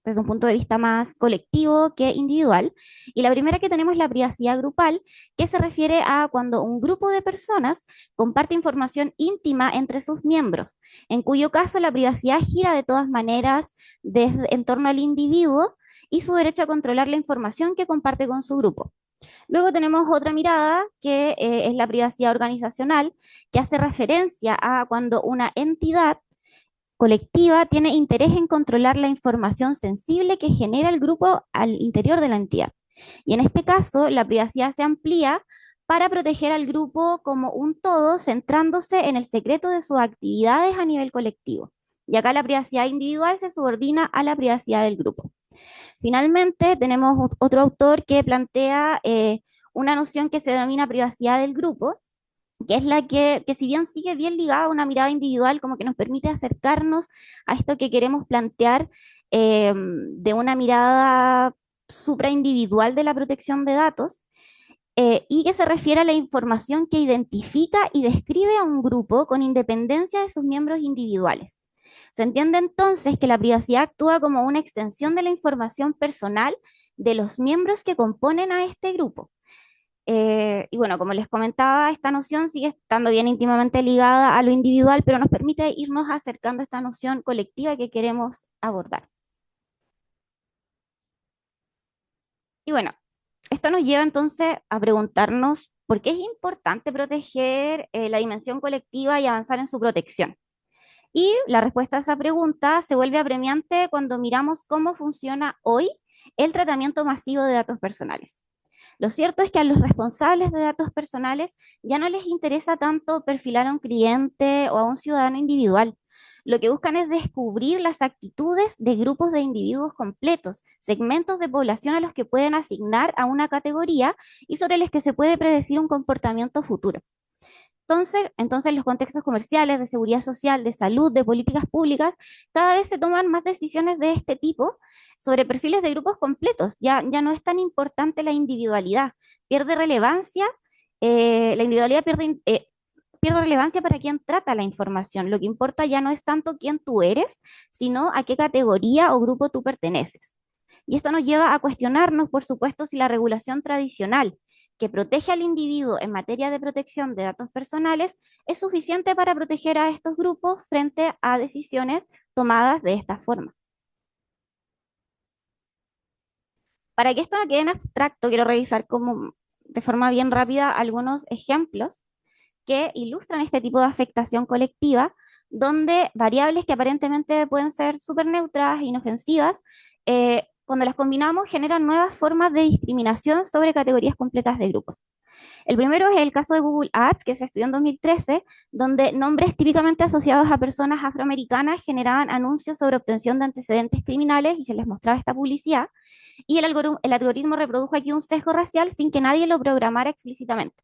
desde un punto de vista más colectivo que individual. Y la primera que tenemos es la privacidad grupal, que se refiere a cuando un grupo de personas comparte información íntima entre sus miembros, en cuyo caso la privacidad gira de todas maneras en torno al individuo y su derecho a controlar la información que comparte con su grupo. Luego tenemos otra mirada que es la privacidad organizacional, que hace referencia a cuando una entidad colectiva tiene interés en controlar la información sensible que genera el grupo al interior de la entidad. Y en este caso, la privacidad se amplía para proteger al grupo como un todo, centrándose en el secreto de sus actividades a nivel colectivo. Y acá la privacidad individual se subordina a la privacidad del grupo. Finalmente, tenemos otro autor que plantea una noción que se denomina privacidad del grupo, que es la que si bien sigue bien ligada a una mirada individual, como que nos permite acercarnos a esto que queremos plantear de una mirada supraindividual de la protección de datos, y que se refiere a la información que identifica y describe a un grupo con independencia de sus miembros individuales. Se entiende entonces que la privacidad actúa como una extensión de la información personal de los miembros que componen a este grupo. Y bueno, como les comentaba, esta noción sigue estando bien íntimamente ligada a lo individual, pero nos permite irnos acercando a esta noción colectiva que queremos abordar. Y bueno, esto nos lleva entonces a preguntarnos por qué es importante proteger la dimensión colectiva y avanzar en su protección. Y la respuesta a esa pregunta se vuelve apremiante cuando miramos cómo funciona hoy el tratamiento masivo de datos personales. Lo cierto es que a los responsables de datos personales ya no les interesa tanto perfilar a un cliente o a un ciudadano individual. Lo que buscan es descubrir las actitudes de grupos de individuos completos, segmentos de población a los que pueden asignar a una categoría y sobre los que se puede predecir un comportamiento futuro. Entonces, los contextos comerciales, de seguridad social, de salud, de políticas públicas, cada vez se toman más decisiones de este tipo sobre perfiles de grupos completos. Ya no es tan importante la individualidad, pierde relevancia, la individualidad pierde relevancia para quien trata la información. Lo que importa ya no es tanto quién tú eres, sino a qué categoría o grupo tú perteneces. Y esto nos lleva a cuestionarnos, por supuesto, si la regulación tradicional que protege al individuo en materia de protección de datos personales es suficiente para proteger a estos grupos frente a decisiones tomadas de esta forma. Para que esto no quede en abstracto, quiero revisar como de forma bien rápida algunos ejemplos que ilustran este tipo de afectación colectiva, donde variables que aparentemente pueden ser súper neutras, inofensivas, cuando las combinamos generan nuevas formas de discriminación sobre categorías completas de grupos. El primero es el caso de Google Ads, que se estudió en 2013, donde nombres típicamente asociados a personas afroamericanas generaban anuncios sobre obtención de antecedentes criminales y se les mostraba esta publicidad, y el algoritmo reprodujo aquí un sesgo racial sin que nadie lo programara explícitamente.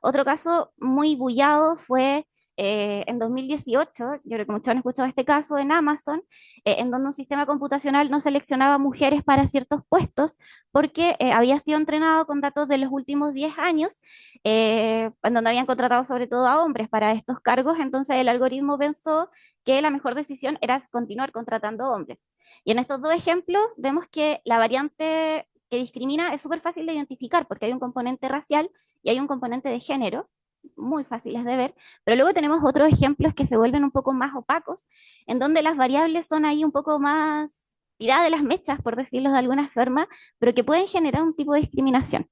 Otro caso muy bullado fue en 2018, yo creo que muchos han escuchado este caso en Amazon, en donde un sistema computacional no seleccionaba mujeres para ciertos puestos porque había sido entrenado con datos de los últimos 10 años, en donde habían contratado sobre todo a hombres para estos cargos, entonces el algoritmo pensó que la mejor decisión era continuar contratando hombres. Y en estos dos ejemplos vemos que la variante que discrimina es súper fácil de identificar porque hay un componente racial y hay un componente de género, muy fáciles de ver, pero luego tenemos otros ejemplos que se vuelven un poco más opacos, en donde las variables son ahí un poco más tiradas de las mechas, por decirlo de alguna forma, pero que pueden generar un tipo de discriminación.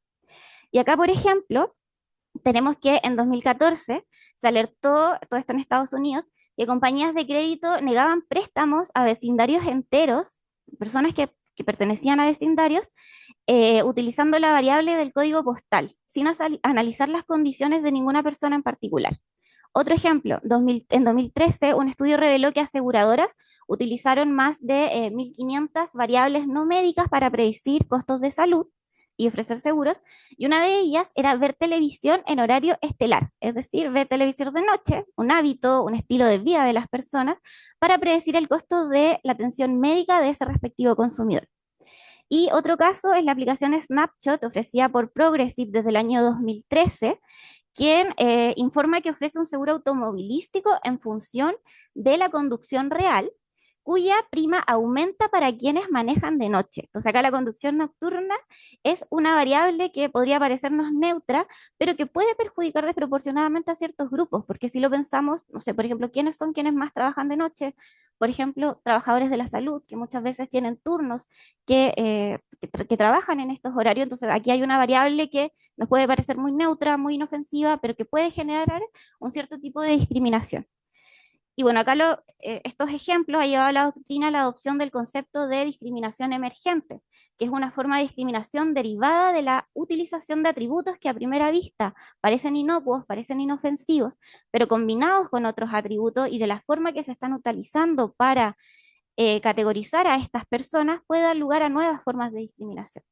Y acá, por ejemplo, tenemos que en 2014 se alertó, todo esto en Estados Unidos, que compañías de crédito negaban préstamos a vecindarios enteros, personas que pertenecían a vecindarios, utilizando la variable del código postal, sin analizar las condiciones de ninguna persona en particular. Otro ejemplo, en 2013 un estudio reveló que aseguradoras utilizaron más de 1.500 variables no médicas para predecir costos de salud y ofrecer seguros, y una de ellas era ver televisión en horario estelar, es decir, ver televisión de noche, un hábito, un estilo de vida de las personas, para predecir el costo de la atención médica de ese respectivo consumidor. Y otro caso es la aplicación Snapshot ofrecida por Progressive desde el año 2013, quien informa que ofrece un seguro automovilístico en función de la conducción real, cuya prima aumenta para quienes manejan de noche. Entonces acá la conducción nocturna es una variable que podría parecernos neutra, pero que puede perjudicar desproporcionadamente a ciertos grupos, porque si lo pensamos, no sé, por ejemplo, ¿quiénes son quienes más trabajan de noche? Por ejemplo, trabajadores de la salud, que muchas veces tienen turnos que trabajan en estos horarios. Entonces aquí hay una variable que nos puede parecer muy neutra, muy inofensiva, pero que puede generar un cierto tipo de discriminación. Y bueno, acá estos ejemplos ha llevado a la doctrina a la adopción del concepto de discriminación emergente, que es una forma de discriminación derivada de la utilización de atributos que a primera vista parecen inocuos, parecen inofensivos, pero combinados con otros atributos y de la forma que se están utilizando para categorizar a estas personas puede dar lugar a nuevas formas de discriminación.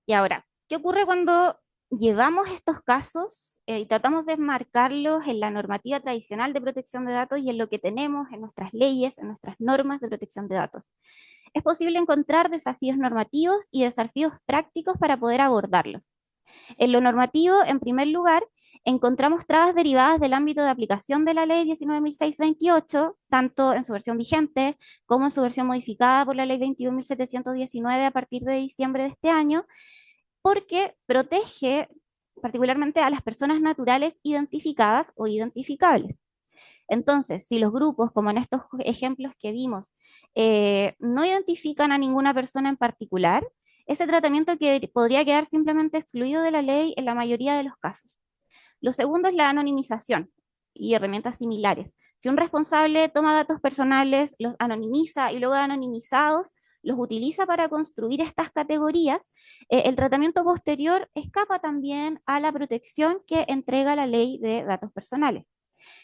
Y ahora, ¿qué ocurre cuando llevamos estos casos y tratamos de enmarcarlos en la normativa tradicional de protección de datos y en lo que tenemos en nuestras leyes, en nuestras normas de protección de datos. Es posible encontrar desafíos normativos y desafíos prácticos para poder abordarlos. En lo normativo, en primer lugar, encontramos trabas derivadas del ámbito de aplicación de la ley 19.628, tanto en su versión vigente como en su versión modificada por la ley 21.719 a partir de diciembre de este año, porque protege particularmente a las personas naturales identificadas o identificables. Entonces, si los grupos, como en estos ejemplos que vimos, no identifican a ninguna persona en particular, ese tratamiento podría quedar simplemente excluido de la ley en la mayoría de los casos. Lo segundo es la anonimización y herramientas similares. Si un responsable toma datos personales, los anonimiza y luego de anonimizados los utiliza para construir estas categorías, el tratamiento posterior escapa también a la protección que entrega la ley de datos personales.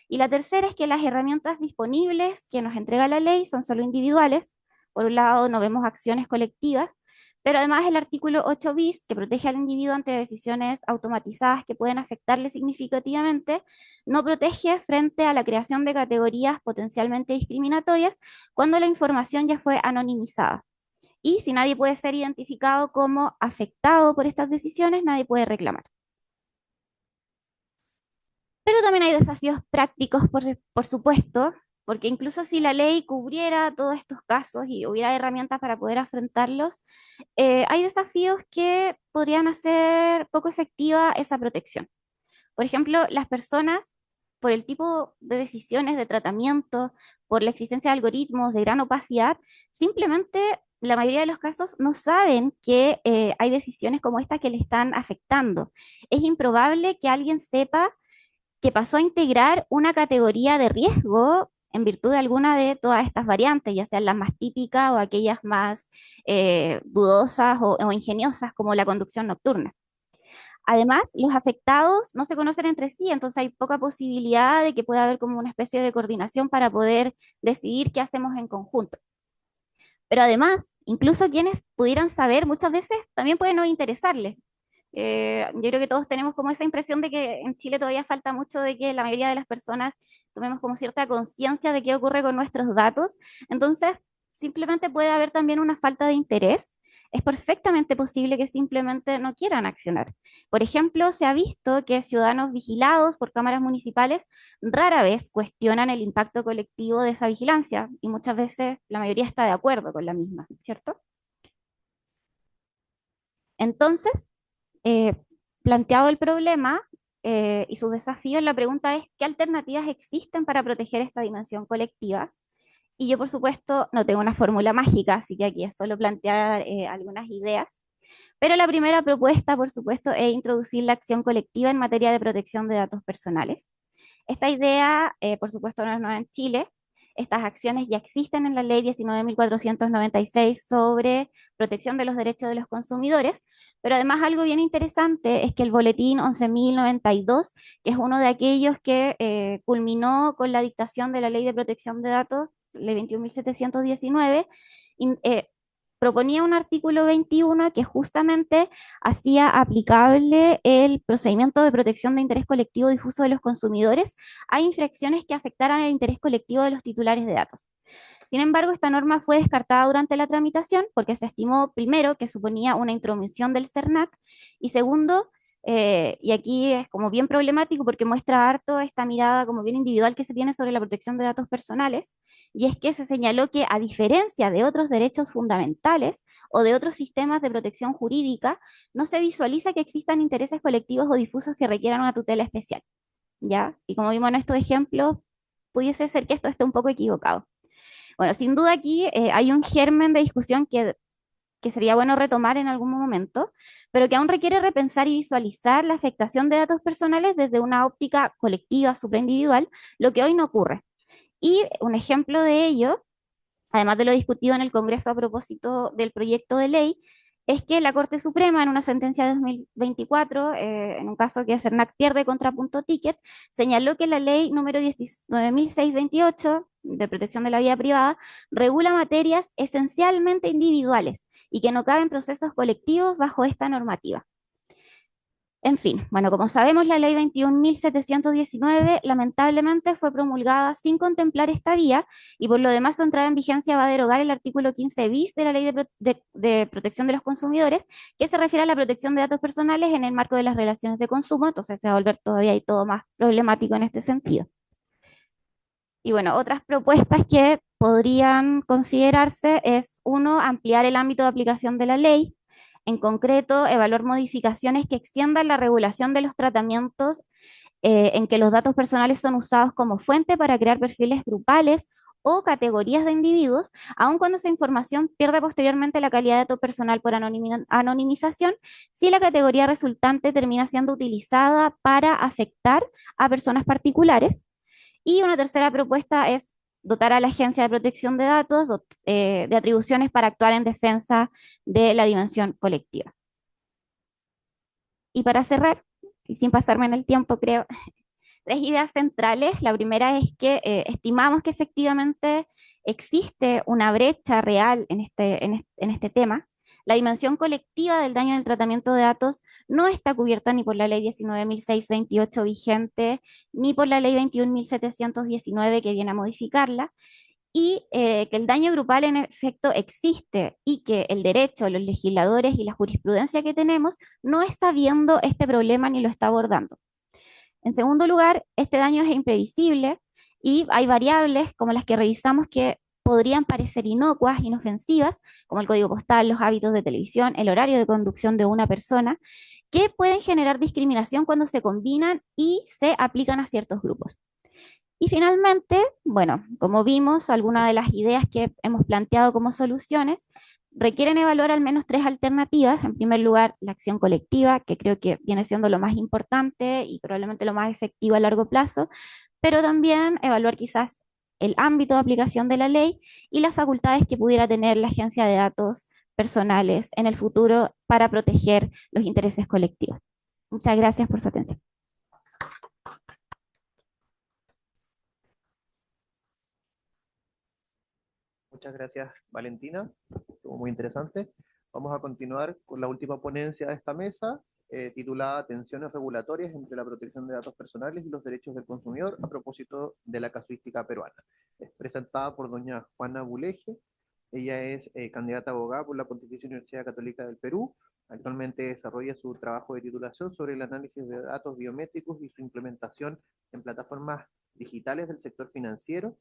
Y la tercera es que las herramientas disponibles que nos entrega la ley son solo individuales. Por un lado, no vemos acciones colectivas, pero además el artículo 8 bis, que protege al individuo ante decisiones automatizadas que pueden afectarle significativamente, no protege frente a la creación de categorías potencialmente discriminatorias cuando la información ya fue anonimizada. Y si nadie puede ser identificado como afectado por estas decisiones, nadie puede reclamar. Pero también hay desafíos prácticos, por supuesto, porque incluso si la ley cubriera todos estos casos y hubiera herramientas para poder afrontarlos, hay desafíos que podrían hacer poco efectiva esa protección. Por ejemplo, las personas, por el tipo de decisiones de tratamiento, por la existencia de algoritmos de gran opacidad, simplemente la mayoría de los casos no saben que hay decisiones como esta que le están afectando. Es improbable que alguien sepa que pasó a integrar una categoría de riesgo en virtud de alguna de todas estas variantes, ya sean las más típicas o aquellas más dudosas o ingeniosas como la conducción nocturna. Además, los afectados no se conocen entre sí, entonces hay poca posibilidad de que pueda haber como una especie de coordinación para poder decidir qué hacemos en conjunto. Pero además, incluso quienes pudieran saber, muchas veces también pueden no interesarles. Yo creo que todos tenemos como esa impresión de que en Chile todavía falta mucho de que la mayoría de las personas tomemos como cierta conciencia de qué ocurre con nuestros datos. Entonces, simplemente puede haber también una falta de interés. Es perfectamente posible que simplemente no quieran accionar. Por ejemplo, se ha visto que ciudadanos vigilados por cámaras municipales rara vez cuestionan el impacto colectivo de esa vigilancia y muchas veces la mayoría está de acuerdo con la misma, ¿cierto? Entonces, eh, planteado el problema y sus desafíos, la pregunta es, ¿qué alternativas existen para proteger esta dimensión colectiva? Y yo, por supuesto, no tengo una fórmula mágica, así que aquí es solo plantear algunas ideas. Pero la primera propuesta, por supuesto, es introducir la acción colectiva en materia de protección de datos personales. Esta idea, por supuesto, no es nueva en Chile. Estas acciones ya existen en la ley 19.496 sobre protección de los derechos de los consumidores, pero además algo bien interesante es que el boletín 11.092, que es uno de aquellos que culminó con la dictación de la ley de protección de datos, ley 21.719, proponía un artículo 21 que justamente hacía aplicable el procedimiento de protección de interés colectivo difuso de los consumidores a infracciones que afectaran el interés colectivo de los titulares de datos. Sin embargo, esta norma fue descartada durante la tramitación porque se estimó, primero, que suponía una intromisión del CERNAC y segundo, y aquí es como bien problemático porque muestra harto esta mirada como bien individual que se tiene sobre la protección de datos personales, y es que se señaló que a diferencia de otros derechos fundamentales o de otros sistemas de protección jurídica, no se visualiza que existan intereses colectivos o difusos que requieran una tutela especial, ¿ya? Y como vimos en estos ejemplos, pudiese ser que esto esté un poco equivocado. Bueno, sin duda aquí hay un germen de discusión que sería bueno retomar en algún momento, pero que aún requiere repensar y visualizar la afectación de datos personales desde una óptica colectiva, supraindividual, lo que hoy no ocurre. Y un ejemplo de ello, además de lo discutido en el Congreso a propósito del proyecto de ley, es que la Corte Suprema, en una sentencia de 2024, en un caso que CERNAC pierde contra Punto Ticket, señaló que la ley número 19.628 de protección de la vida privada regula materias esencialmente individuales y que no caben procesos colectivos bajo esta normativa. En fin, bueno, como sabemos, la ley 21.719 lamentablemente fue promulgada sin contemplar esta vía y por lo demás su entrada en vigencia va a derogar el artículo 15 bis de la Ley de Protección de los Consumidores, que se refiere a la protección de datos personales en el marco de las relaciones de consumo, entonces se va a volver todavía y todo más problemático en este sentido. Y bueno, otras propuestas que podrían considerarse es, uno, ampliar el ámbito de aplicación de la ley, en concreto, evaluar modificaciones que extiendan la regulación de los tratamientos en que los datos personales son usados como fuente para crear perfiles grupales o categorías de individuos, aun cuando esa información pierde posteriormente la calidad de dato personal por anonimización, si la categoría resultante termina siendo utilizada para afectar a personas particulares. Y una tercera propuesta es dotar a la Agencia de Protección de Datos de atribuciones para actuar en defensa de la dimensión colectiva. Y para cerrar, y sin pasarme en el tiempo, creo, tres ideas centrales. La primera es que estimamos que efectivamente existe una brecha real en este tema. La dimensión colectiva del daño en el tratamiento de datos no está cubierta ni por la ley 19.628 vigente, ni por la ley 21.719 que viene a modificarla, y que el daño grupal en efecto existe y que el derecho, los legisladores y la jurisprudencia que tenemos no está viendo este problema ni lo está abordando. En segundo lugar, este daño es imprevisible y hay variables como las que revisamos que podrían parecer inocuas, inofensivas, como el código postal, los hábitos de televisión, el horario de conducción de una persona, que pueden generar discriminación cuando se combinan y se aplican a ciertos grupos. Y finalmente, bueno, como vimos, algunas de las ideas que hemos planteado como soluciones requieren evaluar al menos tres alternativas. En primer lugar, la acción colectiva, que creo que viene siendo lo más importante y probablemente lo más efectivo a largo plazo, pero también evaluar quizás el ámbito de aplicación de la ley y las facultades que pudiera tener la agencia de datos personales en el futuro para proteger los intereses colectivos. Muchas gracias por su atención. Muchas gracias, Valentina. Estuvo muy interesante. Vamos a continuar con la última ponencia de esta mesa, titulada Tensiones regulatorias entre la protección de datos personales y los derechos del consumidor a propósito de la casuística peruana. Es presentada por doña Juana Buleje. Ella es candidata a abogada por la Pontificia Universidad Católica del Perú. Actualmente desarrolla su trabajo de titulación sobre el análisis de datos biométricos y su implementación en plataformas digitales del sector financiero.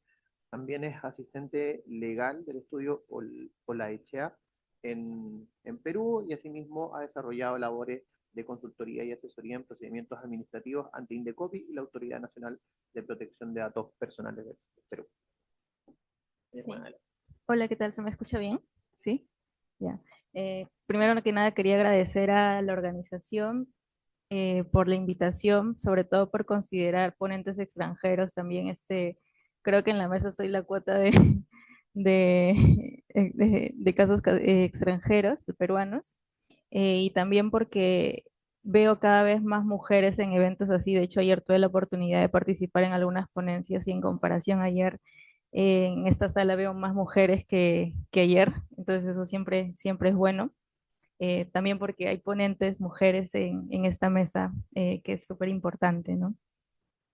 También es asistente legal del estudio Olaechea en Perú y asimismo ha desarrollado labores de consultoría y asesoría en procedimientos administrativos ante Indecopi y la Autoridad Nacional de Protección de Datos Personales de Perú. Sí. Hola, ¿qué tal? ¿Se me escucha bien? ¿Sí? Ya. Primero que nada quería agradecer a la organización por la invitación, sobre todo por considerar ponentes extranjeros. También creo que en la mesa soy la cuota de casos extranjeros, de peruanos, y también porque veo cada vez más mujeres en eventos así. De hecho, ayer tuve la oportunidad de participar en algunas ponencias y en comparación ayer en esta sala veo más mujeres que ayer, entonces eso siempre es bueno. También porque hay ponentes mujeres en esta mesa, que es súper importante, ¿no?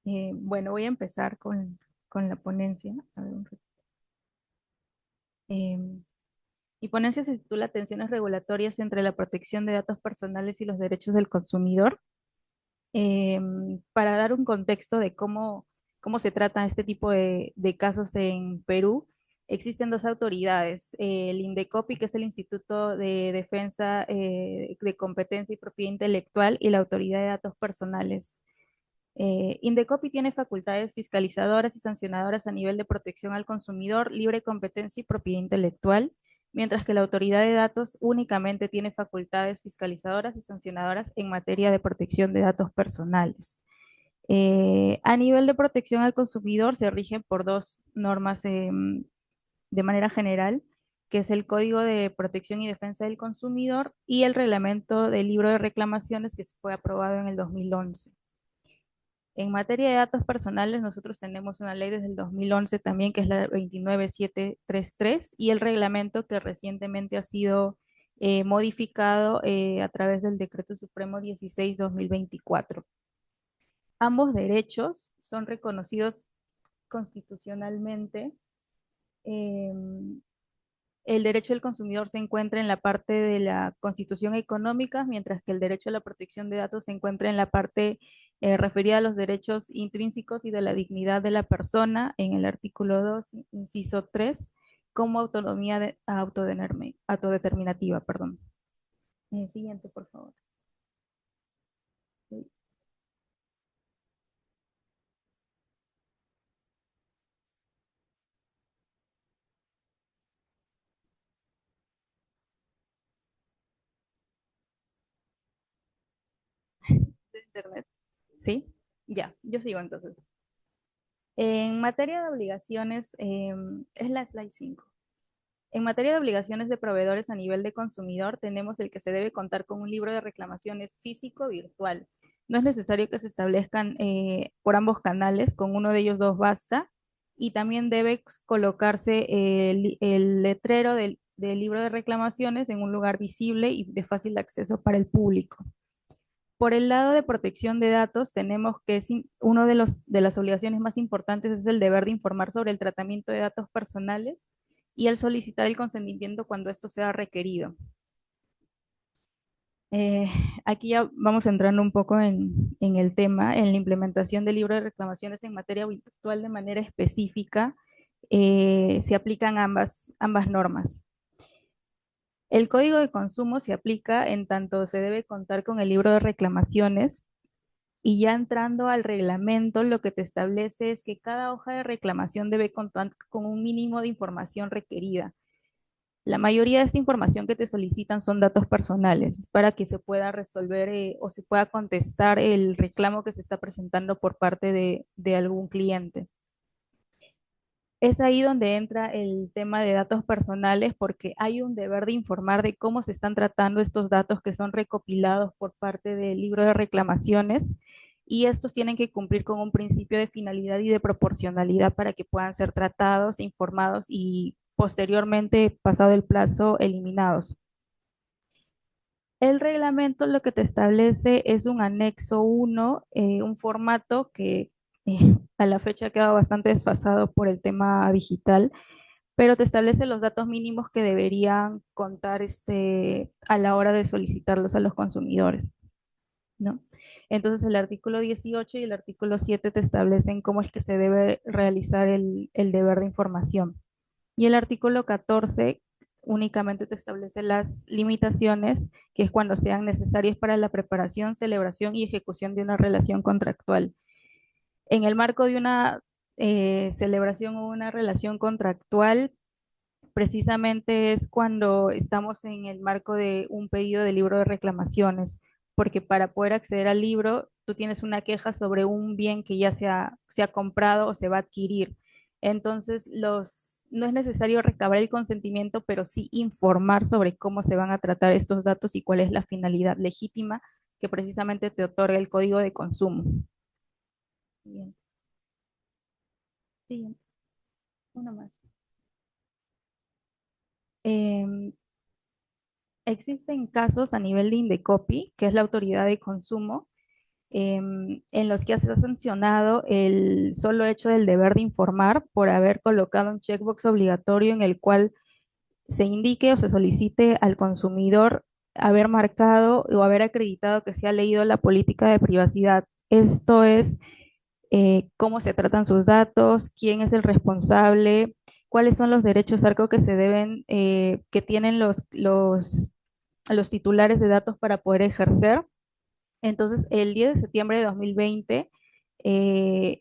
Bueno, voy a empezar con la ponencia. A ver, mi ponencia se titula Tensiones regulatorias entre la protección de datos personales y los derechos del consumidor. Para dar un contexto de cómo se trata este tipo de casos en Perú, existen dos autoridades, el INDECOPI, que es el Instituto de Defensa de Competencia y Propiedad Intelectual, y la Autoridad de Datos Personales. INDECOPI tiene facultades fiscalizadoras y sancionadoras a nivel de protección al consumidor, libre competencia y propiedad intelectual, mientras que la Autoridad de Datos únicamente tiene facultades fiscalizadoras y sancionadoras en materia de protección de datos personales. A nivel de protección al consumidor se rigen por dos normas de manera general, que es el Código de Protección y Defensa del Consumidor y el Reglamento del Libro de Reclamaciones, que fue aprobado en el 2011. En materia de datos personales, nosotros tenemos una ley desde el 2011 también, que es la 29733, y el reglamento que recientemente ha sido modificado a través del Decreto Supremo 16/2024. Ambos derechos son reconocidos constitucionalmente. El derecho del consumidor se encuentra en la parte de la Constitución económica, mientras que el derecho a la protección de datos se encuentra en la parte referida a los derechos intrínsecos y de la dignidad de la persona, en el artículo 2, inciso 3, como autonomía autodeterminativa. Perdón. Siguiente, por favor. Sí. De internet. ¿Sí? Ya, yo sigo entonces. En materia de obligaciones, es la slide 5. En materia de obligaciones de proveedores a nivel de consumidor, tenemos el que se debe contar con un libro de reclamaciones físico o virtual. No es necesario que se establezcan por ambos canales, con uno de ellos dos basta. Y también debe colocarse el letrero del libro de reclamaciones en un lugar visible y de fácil acceso para el público. Por el lado de protección de datos, tenemos que uno de las obligaciones más importantes es el deber de informar sobre el tratamiento de datos personales y el solicitar el consentimiento cuando esto sea requerido. Aquí ya vamos entrando un poco en el tema, en la implementación del libro de reclamaciones en materia virtual de manera específica. Se aplican ambas normas. El código de consumo se aplica en tanto se debe contar con el libro de reclamaciones, y ya entrando al reglamento, lo que te establece es que cada hoja de reclamación debe contar con un mínimo de información requerida. La mayoría de esta información que te solicitan son datos personales para que se pueda resolver o se pueda contestar el reclamo que se está presentando por parte de algún cliente. Es ahí donde entra el tema de datos personales, porque hay un deber de informar de cómo se están tratando estos datos que son recopilados por parte del libro de reclamaciones, y estos tienen que cumplir con un principio de finalidad y de proporcionalidad para que puedan ser tratados, informados y posteriormente, pasado el plazo, eliminados. El reglamento lo que te establece es un anexo 1, un formato que a la fecha ha quedado bastante desfasado por el tema digital, pero te establece los datos mínimos que deberían contar a la hora de solicitarlos a los consumidores, ¿no? Entonces el artículo 18 y el artículo 7 te establecen cómo es que se debe realizar el deber de información. Y el artículo 14 únicamente te establece las limitaciones, que es cuando sean necesarias para la preparación, celebración y ejecución de una relación contractual. En el marco de una celebración o una relación contractual, precisamente es cuando estamos en el marco de un pedido de libro de reclamaciones, porque para poder acceder al libro, tú tienes una queja sobre un bien que ya se ha comprado o se va a adquirir. Entonces, no es necesario recabar el consentimiento, pero sí informar sobre cómo se van a tratar estos datos y cuál es la finalidad legítima que precisamente te otorga el código de consumo. Bien. Siguiente. Uno más. Existen casos a nivel de Indecopi, que es la autoridad de consumo, en los que se ha sancionado el solo hecho del deber de informar por haber colocado un checkbox obligatorio en el cual se indique o se solicite al consumidor haber marcado o haber acreditado que se ha leído la política de privacidad. Esto es cómo se tratan sus datos, quién es el responsable, cuáles son los derechos ARCO que se deben, que tienen los titulares de datos para poder ejercer. Entonces, el 10 de septiembre de 2020,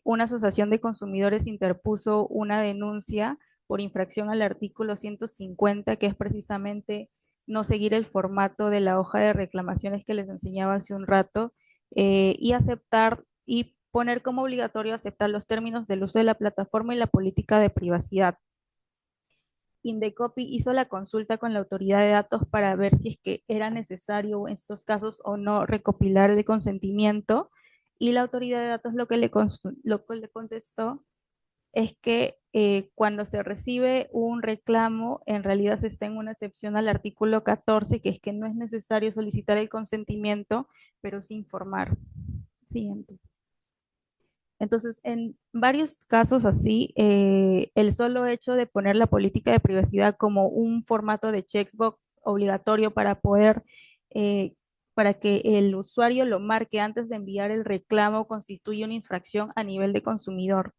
una asociación de consumidores interpuso una denuncia por infracción al artículo 150, que es precisamente no seguir el formato de la hoja de reclamaciones que les enseñaba hace un rato, y aceptar y poner como obligatorio aceptar los términos del uso de la plataforma y la política de privacidad. Indecopi hizo la consulta con la autoridad de datos para ver si es que era necesario en estos casos o no recopilar el consentimiento, y la autoridad de datos lo que le contestó es que cuando se recibe un reclamo, en realidad se está en una excepción al artículo 14, que es que no es necesario solicitar el consentimiento, pero sí informar. Siguiente. Entonces, en varios casos así, el solo hecho de poner la política de privacidad como un formato de checkbox obligatorio eh, para que el usuario lo marque antes de enviar el reclamo constituye una infracción a nivel de consumidor.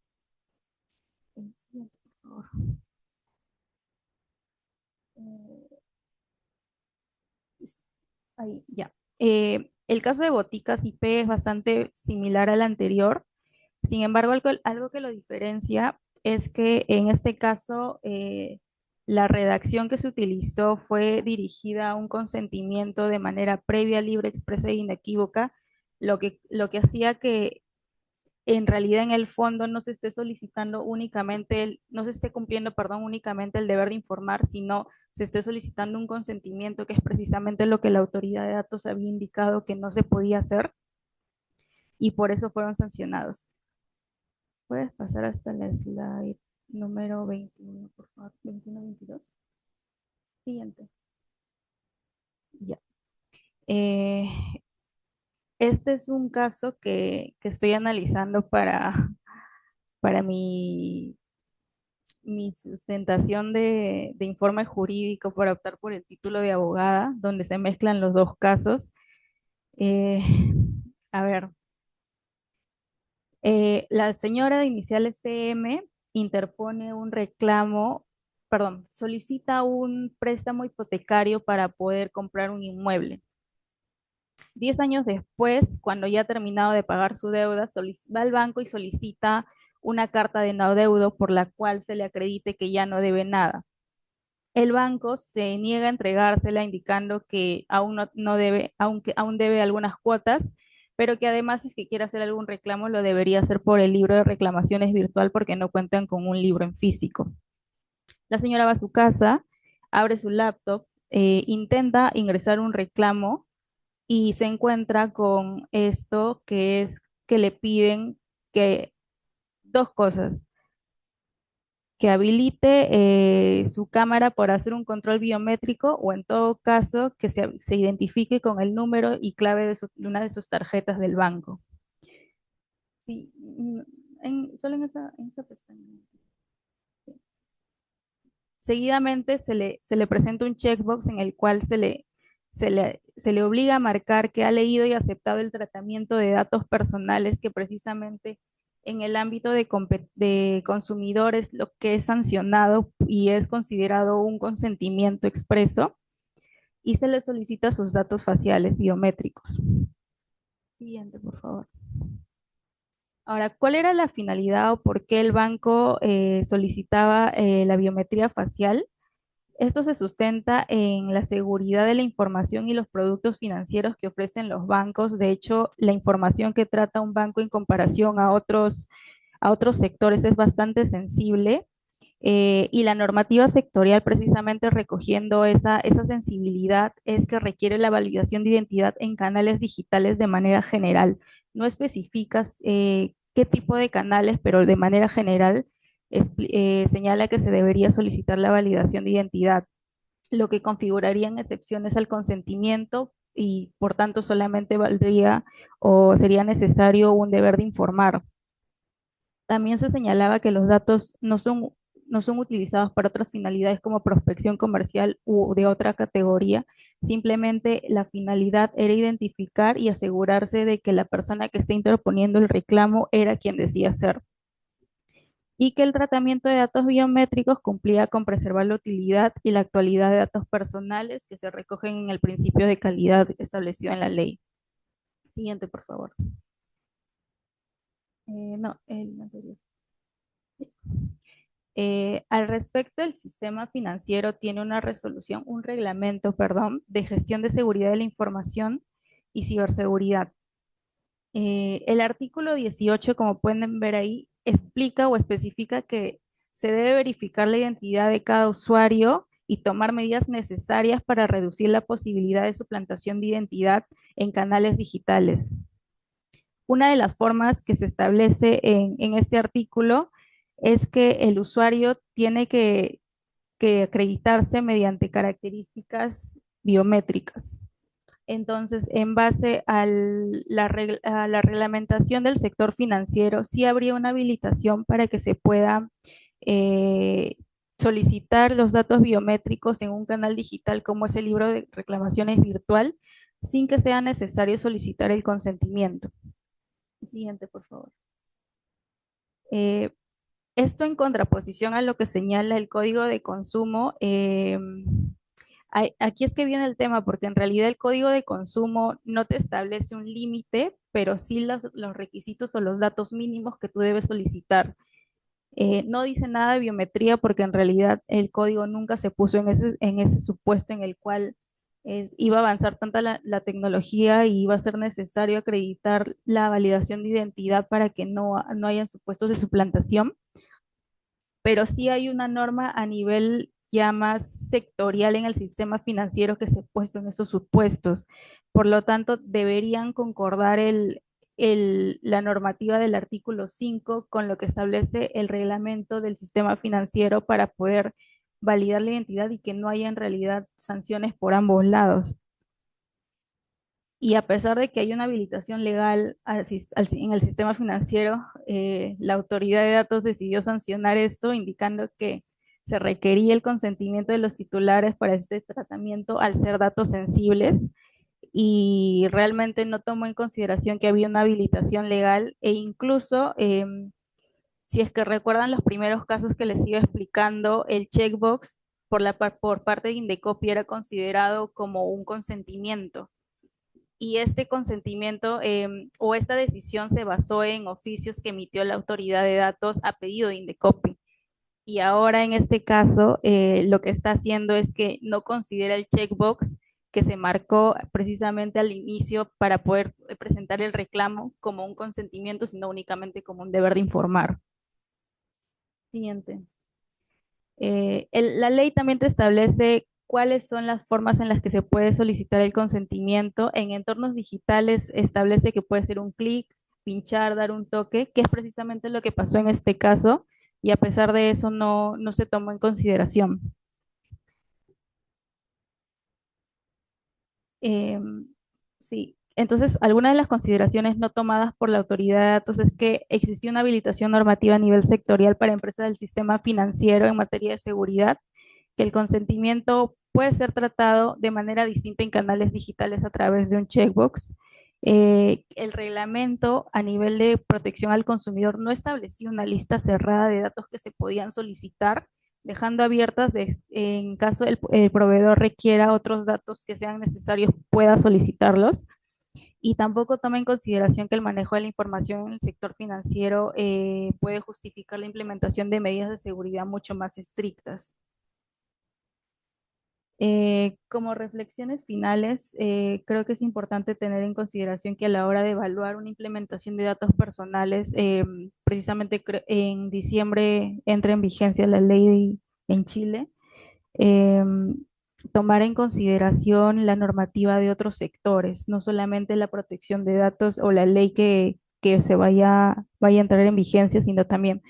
Ahí, ya. El caso de Boticas IP es bastante similar al anterior. Sin embargo, algo que lo diferencia es que en este caso la redacción que se utilizó fue dirigida a un consentimiento de manera previa, libre, expresa e inequívoca, lo que hacía que en realidad en el fondo no se esté solicitando únicamente, no se esté cumpliendo, perdón, únicamente el deber de informar, sino se esté solicitando un consentimiento que es precisamente lo que la autoridad de datos había indicado que no se podía hacer y por eso fueron sancionados. Puedes pasar hasta la slide número 21, por favor. 21, 22. Siguiente. Ya. Eh, este es un caso que estoy analizando para mi sustentación de informe jurídico para optar por el título de abogada, donde se mezclan los dos casos. Eh, a ver, la señora de iniciales CM interpone un reclamo, perdón, solicita un préstamo hipotecario para poder comprar un inmueble. 10 años después, cuando ya ha terminado de pagar su deuda, va al banco y solicita una carta de no adeudo por la cual se le acredite que ya no debe nada. El banco se niega a entregársela indicando que aún no debe, aunque aún debe algunas cuotas, pero que además si es que quiere hacer algún reclamo lo debería hacer por el libro de reclamaciones virtual porque no cuentan con un libro en físico. La señora va a su casa, abre su laptop, intenta ingresar un reclamo y se encuentra con esto que es que le piden que dos cosas que habilite su cámara para hacer un control biométrico o en todo caso que se identifique con el número y clave de una de sus tarjetas del banco. Sí, solo en esa pestaña. Seguidamente se le presenta un checkbox en el cual se le obliga a marcar que ha leído y aceptado el tratamiento de datos personales que precisamente en el ámbito de consumidores lo que es sancionado y es considerado un consentimiento expreso y se le solicita sus datos faciales biométricos. Siguiente, por favor. Ahora, ¿cuál era la finalidad o por qué el banco solicitaba la biometría facial? Esto se sustenta en la seguridad de la información y los productos financieros que ofrecen los bancos. De hecho, la información que trata un banco en comparación a otros sectores es bastante sensible y la normativa sectorial precisamente recogiendo esa sensibilidad es que requiere la validación de identidad en canales digitales de manera general. No especificas qué tipo de canales, pero de manera general señala que se debería solicitar la validación de identidad, lo que configurarían excepciones al consentimiento y por tanto solamente valdría o sería necesario un deber de informar. También se señalaba que los datos no son utilizados para otras finalidades como prospección comercial u de otra categoría. Simplemente la finalidad era identificar y asegurarse de que la persona que está interponiendo el reclamo era quien decía ser. Y que el tratamiento de datos biométricos cumplía con preservar la utilidad y la actualidad de datos personales que se recogen en el principio de calidad establecido en la ley. Siguiente, por favor. No, el anterior. Al respecto, el sistema financiero tiene una resolución, un reglamento, perdón, de gestión de seguridad de la información y ciberseguridad. El artículo 18, como pueden ver ahí, explica o especifica que se debe verificar la identidad de cada usuario y tomar medidas necesarias para reducir la posibilidad de suplantación de identidad en canales digitales. Una de las formas que se establece en este artículo es que el usuario tiene que acreditarse mediante características biométricas. Entonces, en base a la reglamentación del sector financiero, sí habría una habilitación para que se pueda eh, solicitar los datos biométricos en un canal digital como es el libro de reclamaciones virtual, sin que sea necesario solicitar el consentimiento. Siguiente, por favor. Eh, Esto en contraposición a lo que señala el Código de Consumo. Aquí es que viene el tema, porque en realidad el Código de Consumo no te establece un límite, pero sí los requisitos o los datos mínimos que tú debes solicitar. No dice nada de biometría porque en realidad el código nunca se puso en ese supuesto en el cual iba a avanzar tanta la tecnología y iba a ser necesario acreditar la validación de identidad para que no hayan supuestos de suplantación, pero sí hay una norma a nivel ya más sectorial en el sistema financiero que se ha puesto en esos supuestos. Por lo tanto, deberían concordar la normativa del artículo 5 con lo que establece el reglamento del sistema financiero para poder validar la identidad y que no haya en realidad sanciones por ambos lados. Y a pesar de que hay una habilitación legal en el sistema financiero, la autoridad de datos decidió sancionar esto, indicando que se requería el consentimiento de los titulares para este tratamiento al ser datos sensibles y realmente no tomó en consideración que había una habilitación legal e incluso, si es que recuerdan los primeros casos que les iba explicando, el checkbox por parte de Indecopi era considerado como un consentimiento y este consentimiento o esta decisión se basó en oficios que emitió la autoridad de datos a pedido de Indecopi. Y ahora en este caso lo que está haciendo es que no considera el checkbox que se marcó precisamente al inicio para poder presentar el reclamo como un consentimiento, sino únicamente como un deber de informar. Siguiente. La ley también te establece cuáles son las formas en las que se puede solicitar el consentimiento. En entornos digitales establece que puede ser un clic, pinchar, dar un toque, que es precisamente lo que pasó en este caso, y a pesar de eso no se tomó en consideración. Sí, entonces algunas de las consideraciones no tomadas por la autoridad de datos es que existía una habilitación normativa a nivel sectorial para empresas del sistema financiero en materia de seguridad, que el consentimiento puede ser tratado de manera distinta en canales digitales a través de un checkbox. El reglamento a nivel de protección al consumidor no establecía una lista cerrada de datos que se podían solicitar, dejando abiertas en caso el proveedor requiera otros datos que sean necesarios, pueda solicitarlos. Y tampoco toma en consideración que el manejo de la información en el sector financiero puede justificar la implementación de medidas de seguridad mucho más estrictas. Como reflexiones finales, creo que es importante tener en consideración que a la hora de evaluar una implementación de datos personales, precisamente en diciembre entra en vigencia la ley en Chile, tomar en consideración la normativa de otros sectores, no solamente la protección de datos o la ley que se vaya a entrar en vigencia, sino también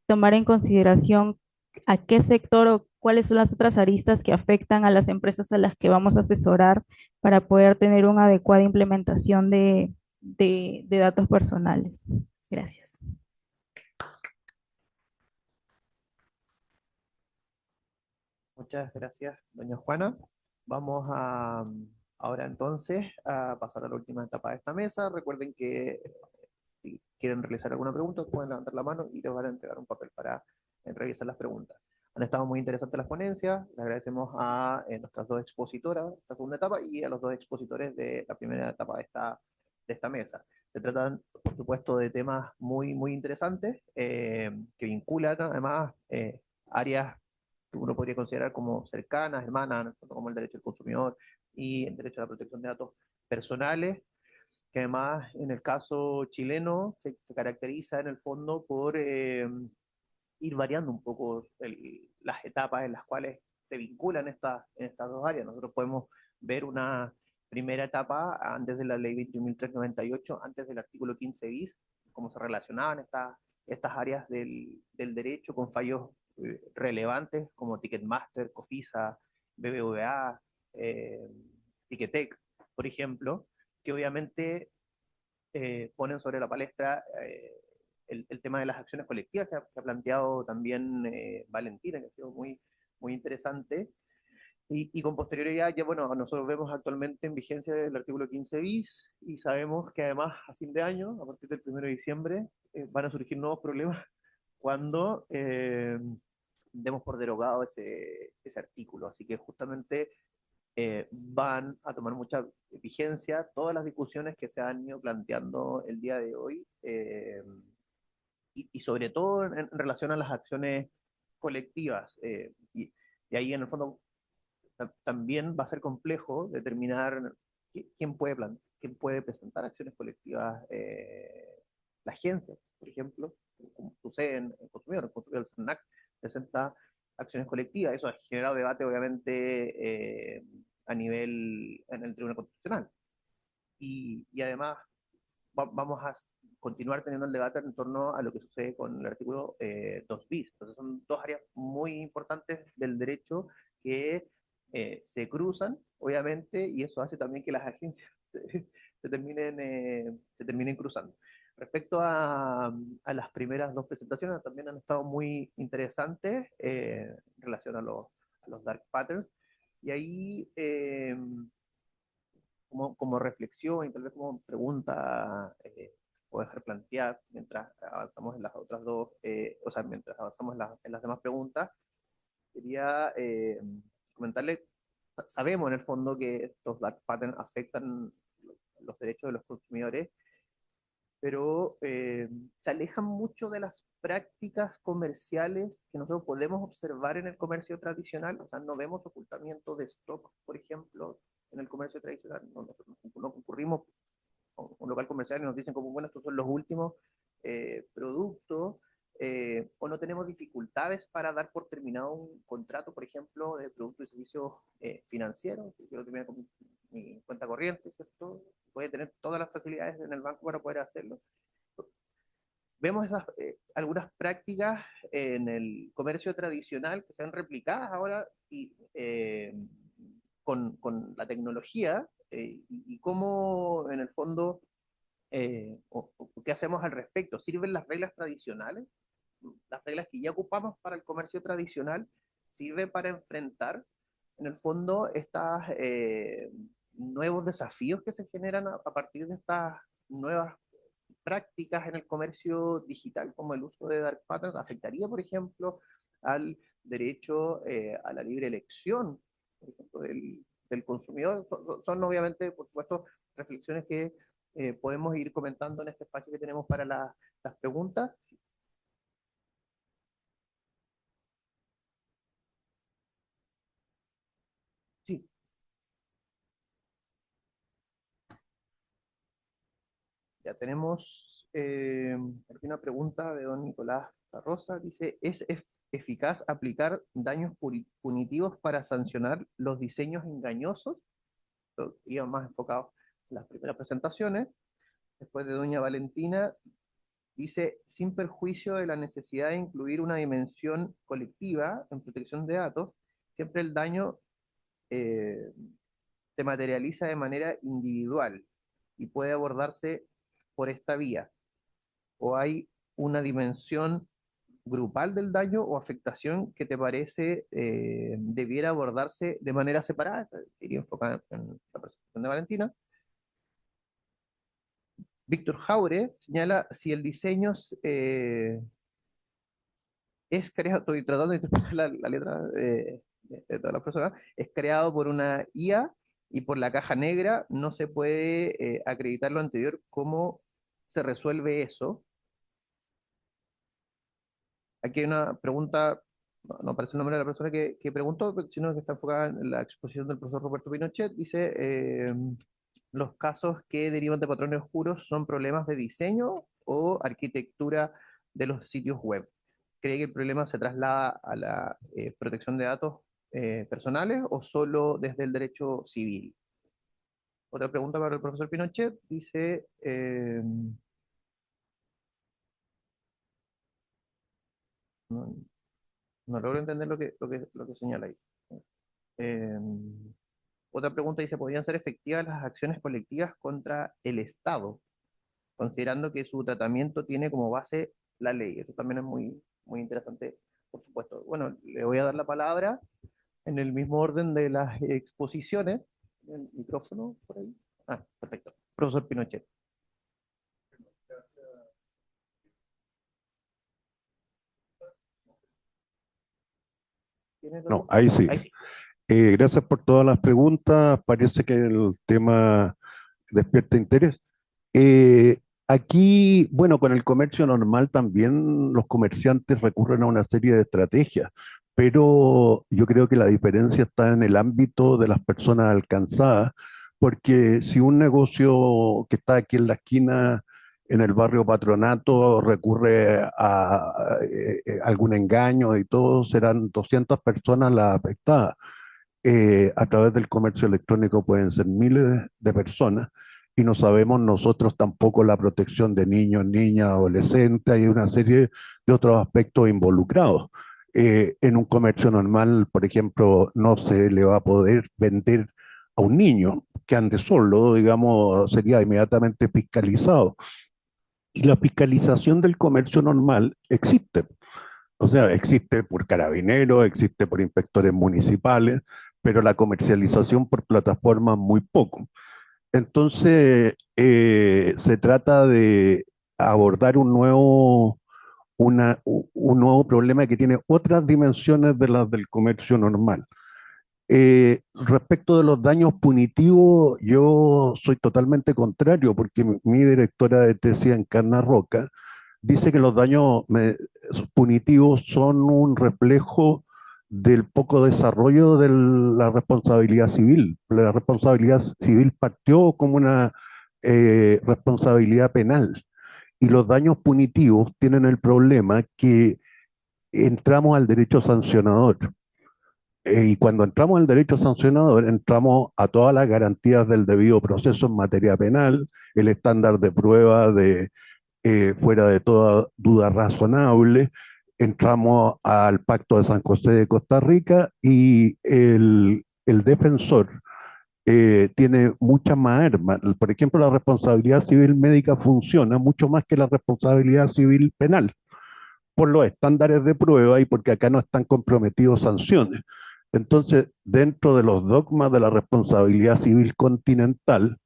tomar en consideración a qué sector o cuáles son las otras aristas que afectan a las empresas a las que vamos a asesorar para poder tener una adecuada implementación de datos personales. Gracias. Muchas gracias, doña Juana. Vamos a ahora entonces a pasar a la última etapa de esta mesa. Recuerden que si quieren realizar alguna pregunta, pueden levantar la mano y les van a entregar un papel para revisar las preguntas. Han estado muy interesantes las ponencias. Le agradecemos a nuestras dos expositoras de esta segunda etapa y a los dos expositores de la primera etapa de esta mesa. Se tratan, por supuesto, de temas muy, muy interesantes que vinculan además áreas que uno podría considerar como cercanas, hermanas, como el derecho al consumidor y el derecho a la protección de datos personales, que además en el caso chileno se caracteriza en el fondo por ir variando un poco las etapas en las cuales se vinculan en estas dos áreas. Nosotros podemos ver una primera etapa antes de la ley 21.398, antes del artículo 15 bis, cómo se relacionaban estas áreas del derecho con fallos relevantes como Ticketmaster, Cofisa, BBVA, Ticketek, por ejemplo, que obviamente ponen sobre la palestra el tema de las acciones colectivas que ha planteado también Valentina, que ha sido muy interesante. Y con posterioridad, ya bueno, nosotros vemos actualmente en vigencia el artículo 15 bis y sabemos que además a fin de año, a partir del 1 de diciembre, van a surgir nuevos problemas cuando demos por derogado ese artículo. Así que justamente van a tomar mucha vigencia todas las discusiones que se han ido planteando el día de hoy y sobre todo en relación a las acciones colectivas. Y ahí en el fondo también va a ser complejo determinar quién puede presentar acciones colectivas. La agencia, por ejemplo, como sucede en consumidor, el CERNAC presenta acciones colectivas. Eso ha generado debate, obviamente, a nivel en el Tribunal Constitucional. Y además vamos a continuar teniendo el debate en torno a lo que sucede con el artículo 2 bis. Entonces son dos áreas muy importantes del derecho que se cruzan, obviamente, y eso hace también que las agencias se terminen cruzando. Respecto a las primeras dos presentaciones, también han estado muy interesantes en relación a los dark patterns, y ahí como reflexión y tal vez como pregunta o dejar plantear mientras avanzamos en las otras dos, o sea, mientras avanzamos en las demás preguntas, quería comentarle, sabemos en el fondo que estos dark patterns afectan los derechos de los consumidores, pero se alejan mucho de las prácticas comerciales que nosotros podemos observar en el comercio tradicional. O sea, no vemos ocultamiento de stock, por ejemplo, en el comercio tradicional. No concurrimos a un local comercial y nos dicen como, bueno, estos son los últimos productos, o no tenemos dificultades para dar por terminado un contrato, por ejemplo, de productos y servicios financieros. Si quiero terminar con mi cuenta corriente, ¿cierto? Puede tener todas las facilidades en el banco para poder hacerlo. Vemos algunas prácticas en el comercio tradicional que se han replicado ahora y, con la tecnología y cómo en el fondo, qué hacemos al respecto. ¿Sirven las reglas tradicionales? Las reglas que ya ocupamos para el comercio tradicional sirven para enfrentar en el fondo estos nuevos desafíos que se generan a partir de estas nuevas prácticas en el comercio digital, como el uso de dark patterns, afectaría, por ejemplo, al derecho a la libre elección, por ejemplo, del consumidor. Son obviamente, por supuesto, reflexiones que podemos ir comentando en este espacio que tenemos para las preguntas. Sí. Ya tenemos aquí una pregunta de don Nicolás Rosa. Dice, ¿es eficaz aplicar daños punitivos para sancionar los diseños engañosos? Iba más enfocado en las primeras presentaciones. Después de doña Valentina, dice, sin perjuicio de la necesidad de incluir una dimensión colectiva en protección de datos, siempre el daño eh, se materializa de manera individual y puede abordarse por esta vía. ¿O hay una dimensión grupal del daño o afectación que te parece debiera abordarse de manera separada? Iría enfocada en la presentación de Valentina. Víctor Jaure señala si el diseño es creado, estoy tratando de interpretar la letra de todas las personas, es creado por una IA y por la caja negra, no se puede acreditar lo anterior. ¿Cómo se resuelve eso? Aquí hay una pregunta, no aparece el nombre de la persona que preguntó, sino que está enfocada en la exposición del profesor Roberto Pinochet. Dice, los casos que derivan de patrones oscuros son problemas de diseño o arquitectura de los sitios web. ¿Cree que el problema se traslada a la protección de datos personales o solo desde el derecho civil? Otra pregunta para el profesor Pinochet. Dice, no, no logro entender lo que señala ahí. Eh, Otra pregunta dice, ¿podrían ser efectivas las acciones colectivas contra el Estado, considerando que su tratamiento tiene como base la ley? Eso también es muy interesante, por supuesto. Bueno, le voy a dar la palabra en el mismo orden de las exposiciones. El micrófono por ahí. Ah, perfecto. Profesor Pinochet. ¿Tienes No, dónde? ahí sí. Ahí sí. Gracias por todas las preguntas. Parece que el tema despierta interés. Aquí, bueno, con el comercio normal también los comerciantes recurren a una serie de estrategias, pero yo creo que la diferencia está en el ámbito de las personas alcanzadas, porque si un negocio que está aquí en la esquina, en el barrio Patronato, recurre a algún engaño y todo, serán 200 personas las afectadas. A través del comercio electrónico pueden ser miles de personas y no sabemos nosotros tampoco la protección de niños, niñas, adolescentes, hay una serie de otros aspectos involucrados. En un comercio normal, por ejemplo, no se le va a poder vender a un niño que ande solo, digamos, sería inmediatamente fiscalizado. Y la fiscalización del comercio normal existe. O sea, existe por carabineros, existe por inspectores municipales, pero la comercialización por plataformas muy poco. Entonces, se trata de abordar un nuevo problema que tiene otras dimensiones de las del comercio normal. Respecto de los daños punitivos, yo soy totalmente contrario, porque mi directora de tesis en Carna Roca dice que los daños punitivos son un reflejo del poco desarrollo de la responsabilidad civil. La responsabilidad civil partió como una responsabilidad penal y los daños punitivos tienen el problema que entramos al derecho sancionador. Y cuando entramos al derecho sancionador, entramos a todas las garantías del debido proceso en materia penal, el estándar de prueba de fuera de toda duda razonable, entramos al Pacto de San José de Costa Rica y el defensor tiene muchas más armas. Por ejemplo, la responsabilidad civil médica funciona mucho más que la responsabilidad civil penal por los estándares de prueba y porque acá no están comprometidos sanciones. Entonces, dentro de los dogmas de la responsabilidad civil continental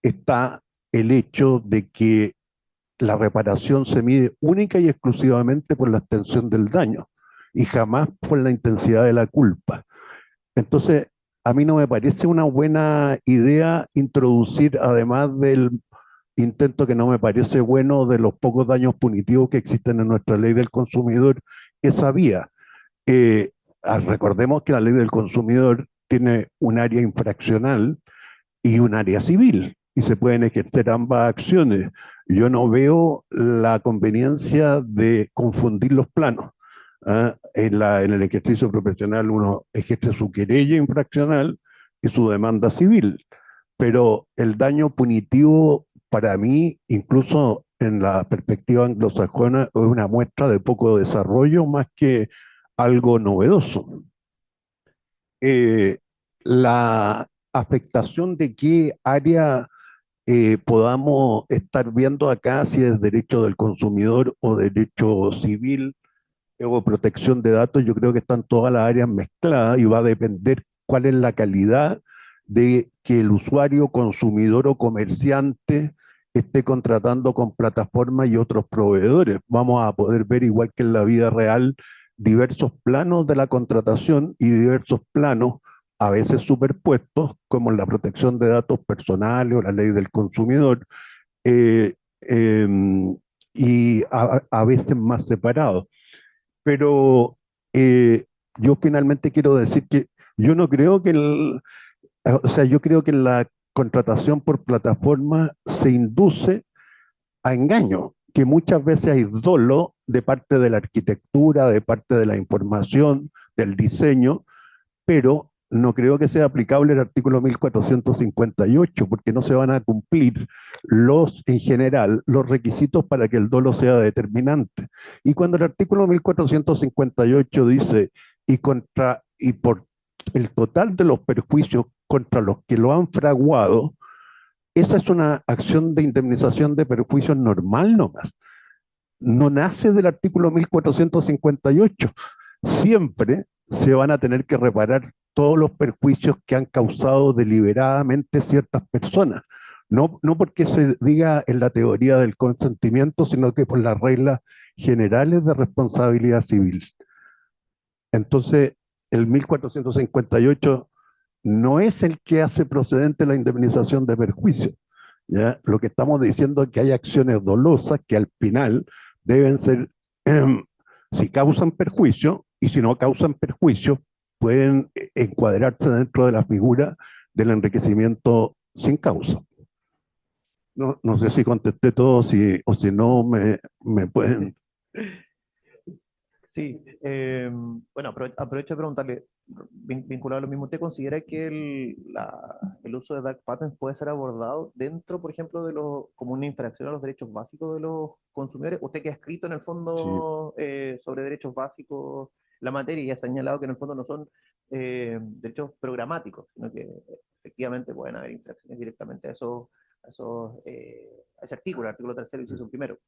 está el hecho de que la reparación se mide única y exclusivamente por la extensión del daño y jamás por la intensidad de la culpa. Entonces, a mí no me parece una buena idea introducir, además del intento que no me parece bueno de los pocos daños punitivos que existen en nuestra ley del consumidor, esa vía. Eh, Recordemos que la ley del consumidor tiene un área infraccional y un área civil, y se pueden ejercer ambas acciones. Yo no veo la conveniencia de confundir los planos. ¿Ah? En el ejercicio profesional uno ejerce su querella infraccional y su demanda civil, pero el daño punitivo para mí, incluso en la perspectiva anglosajona, es una muestra de poco desarrollo más que algo novedoso. Eh, la afectación de qué área podamos estar viendo acá, si es derecho del consumidor o derecho civil o protección de datos, yo creo que están todas las áreas mezcladas y va a depender cuál es la calidad de que el usuario, consumidor o comerciante esté contratando con plataformas y otros proveedores. Vamos a poder ver, igual que en la vida real, diversos planos de la contratación y diversos planos, a veces superpuestos, como la protección de datos personales o la ley del consumidor, eh, em, y a veces más separados. Pero yo finalmente quiero decir que yo no creo que o sea, yo creo que la contratación por plataforma se induce a engaño, que muchas veces hay dolo de parte de la arquitectura, de parte de la información, del diseño, pero no creo que sea aplicable el artículo 1458, porque no se van a cumplir en general, los requisitos para que el dolo sea determinante. Y cuando el artículo 1458 dice, y por el total de los perjuicios contra los que lo han fraguado, esa es una acción de indemnización de perjuicios normal nomás. No nace del artículo 1458. Siempre se van a tener que reparar todos los perjuicios que han causado deliberadamente ciertas personas. No, no porque se diga en la teoría del consentimiento, sino que por las reglas generales de responsabilidad civil. Entonces, el 1458 no es el que hace procedente la indemnización de perjuicios. ¿Ya? Lo que estamos diciendo es que hay acciones dolosas que al final deben ser, si causan perjuicio, y si no causan perjuicio, pueden encuadrarse dentro de la figura del enriquecimiento sin causa. No, no sé si contesté todo, o si no, me pueden... Sí, bueno, aprovecho de preguntarle, vinculado a lo mismo, ¿usted considera que el uso de dark patterns puede ser abordado dentro, por ejemplo, como una infracción a los derechos básicos de los consumidores? Usted que ha escrito en el Sí. fondo sobre derechos básicos la materia y ha señalado que en el fondo no son derechos programáticos, sino que efectivamente pueden haber infracciones directamente a ese artículo, el artículo tercero, inciso primero.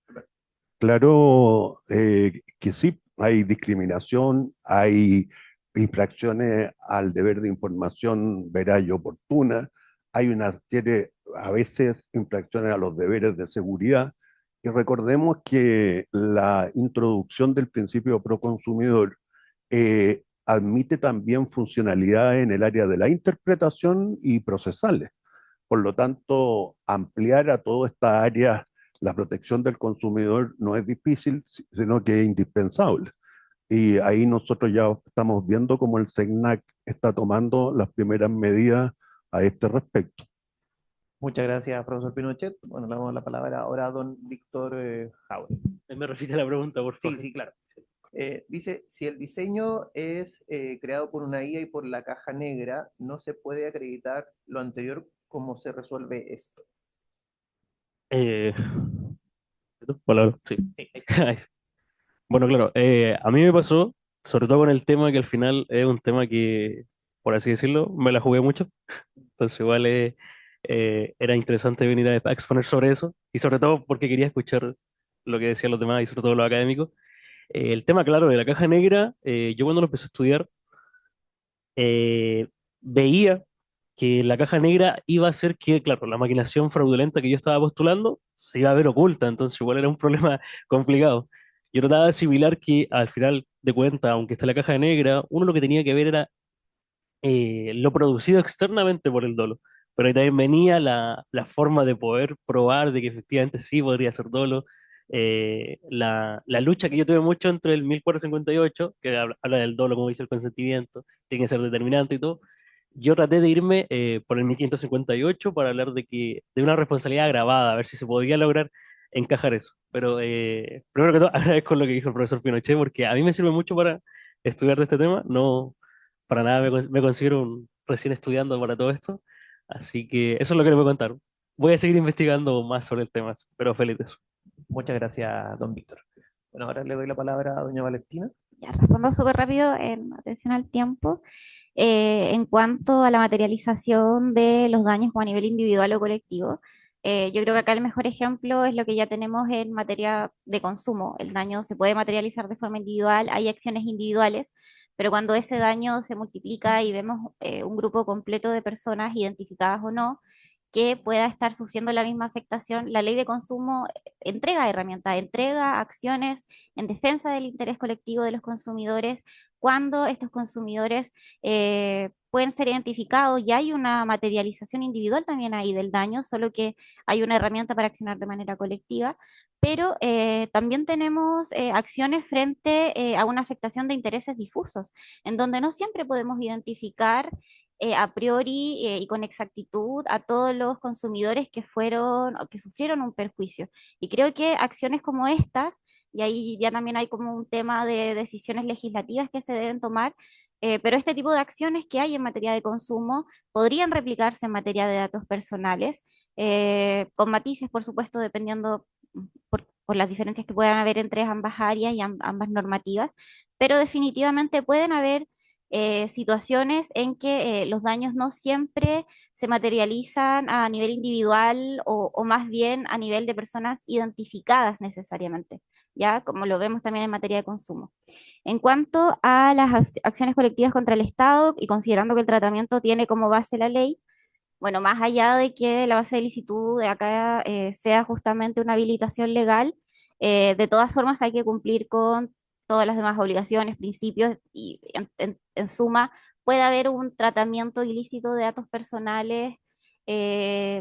Claro que sí, hay discriminación, hay infracciones al deber de información veraz y oportuna, hay a veces infracciones a los deberes de seguridad. Y recordemos que la introducción del principio pro consumidor admite también funcionalidades en el área de la interpretación y procesales. Por lo tanto, ampliar a toda esta área la protección del consumidor no es difícil, sino que es indispensable. Y ahí nosotros ya estamos viendo cómo el SECNAC está tomando las primeras medidas a este respecto. Muchas gracias, profesor Pinochet. Bueno, le damos la palabra ahora a don Víctor Hauer. Me repite la pregunta, por Sí, favor. sí, claro. Dice, si el diseño es creado por una IA y por la caja negra, no se puede acreditar lo anterior. ¿Cómo se resuelve esto? Eh, Palabra, sí. Sí, ahí está. Bueno, claro, a mí me pasó, sobre todo con el tema que al final es un tema que, por así decirlo, me la jugué mucho. Entonces igual era interesante venir a exponer sobre eso y sobre todo porque quería escuchar lo que decían los demás y sobre todo los académicos. El tema, claro, de la caja negra, yo cuando lo empecé a estudiar, veía que la caja negra iba a hacer que, claro, la maquinación fraudulenta que yo estaba postulando se iba a ver oculta, entonces igual era un problema complicado. Yo trataba de asimilar que al final de cuentas, aunque está la caja negra, uno lo que tenía que ver era lo producido externamente por el dolo. Pero ahí también venía la forma de poder probar de que efectivamente sí podría ser dolo. La lucha que yo tuve mucho entre el 1458, que habla del dolo, como dice el consentimiento, tiene que ser determinante y todo. Yo traté de irme por el 1558 para hablar de una responsabilidad agravada, a ver si se podía lograr encajar eso. Pero primero que todo, agradezco lo que dijo el profesor Pinochet, porque a mí me sirve mucho para estudiar de este tema. No, para nada me considero un recién estudiando para todo esto, así que eso es lo que les voy a contar. Voy a seguir investigando más sobre el tema, pero feliz de eso. Muchas gracias, don Víctor. Bueno, ahora le doy la palabra a doña Valentina. Ya respondo súper rápido en atención al tiempo. En cuanto a la materialización de los daños como a nivel individual o colectivo, yo creo que acá el mejor ejemplo es lo que ya tenemos en materia de consumo. El daño se puede materializar de forma individual, hay acciones individuales, pero cuando ese daño se multiplica y vemos un grupo completo de personas identificadas o no, que pueda estar sufriendo la misma afectación, la ley de consumo entrega herramientas, entrega acciones en defensa del interés colectivo de los consumidores cuando estos consumidores pueden ser identificados y hay una materialización individual también ahí del daño, solo que hay una herramienta para accionar de manera colectiva, pero también tenemos acciones frente a una afectación de intereses difusos, en donde no siempre podemos identificar a priori y con exactitud a todos los consumidores que fueron o que sufrieron un perjuicio. Y creo que acciones como estas, y ahí ya también hay como un tema de decisiones legislativas que se deben tomar, pero este tipo de acciones que hay en materia de consumo podrían replicarse en materia de datos personales, con matices, por supuesto, dependiendo por las diferencias que puedan haber entre ambas áreas y ambas normativas, pero definitivamente pueden haber situaciones en que los daños no siempre se materializan a nivel individual o más bien a nivel de personas identificadas necesariamente, ya como lo vemos también en materia de consumo. En cuanto a las acciones colectivas contra el Estado y considerando que el tratamiento tiene como base la ley, bueno, más allá de que la base de licitud de acá sea justamente una habilitación legal, de todas formas hay que cumplir con todas las demás obligaciones, principios y en suma puede haber un tratamiento ilícito de datos personales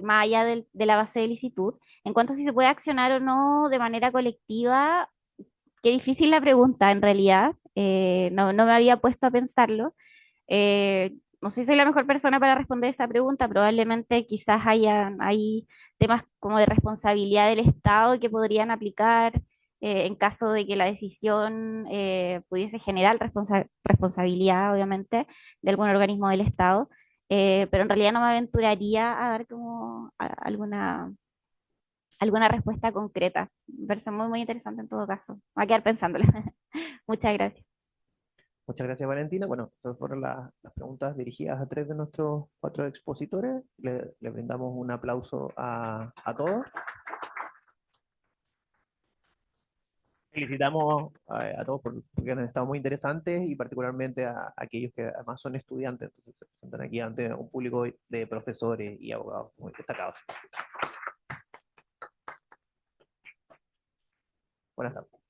más allá de la base de licitud. En cuanto a si se puede accionar o no de manera colectiva, qué difícil la pregunta en realidad, no me había puesto a pensarlo. No sé si soy la mejor persona para responder esa pregunta, probablemente quizás hay temas como de responsabilidad del Estado que podrían aplicar en caso de que la decisión pudiese generar responsabilidad, obviamente, de algún organismo del Estado, pero en realidad no me aventuraría a dar como alguna respuesta concreta. Me parece muy, muy interesante en todo caso. Me voy a quedar pensándola. Muchas gracias. Muchas gracias, Valentina. Bueno, esas fueron las preguntas dirigidas a 3 de nuestros 4 expositores. Le brindamos un aplauso a todos. Felicitamos a todos porque han estado muy interesantes y particularmente a aquellos que además son estudiantes, entonces se presentan aquí ante un público de profesores y abogados muy destacados. Buenas tardes.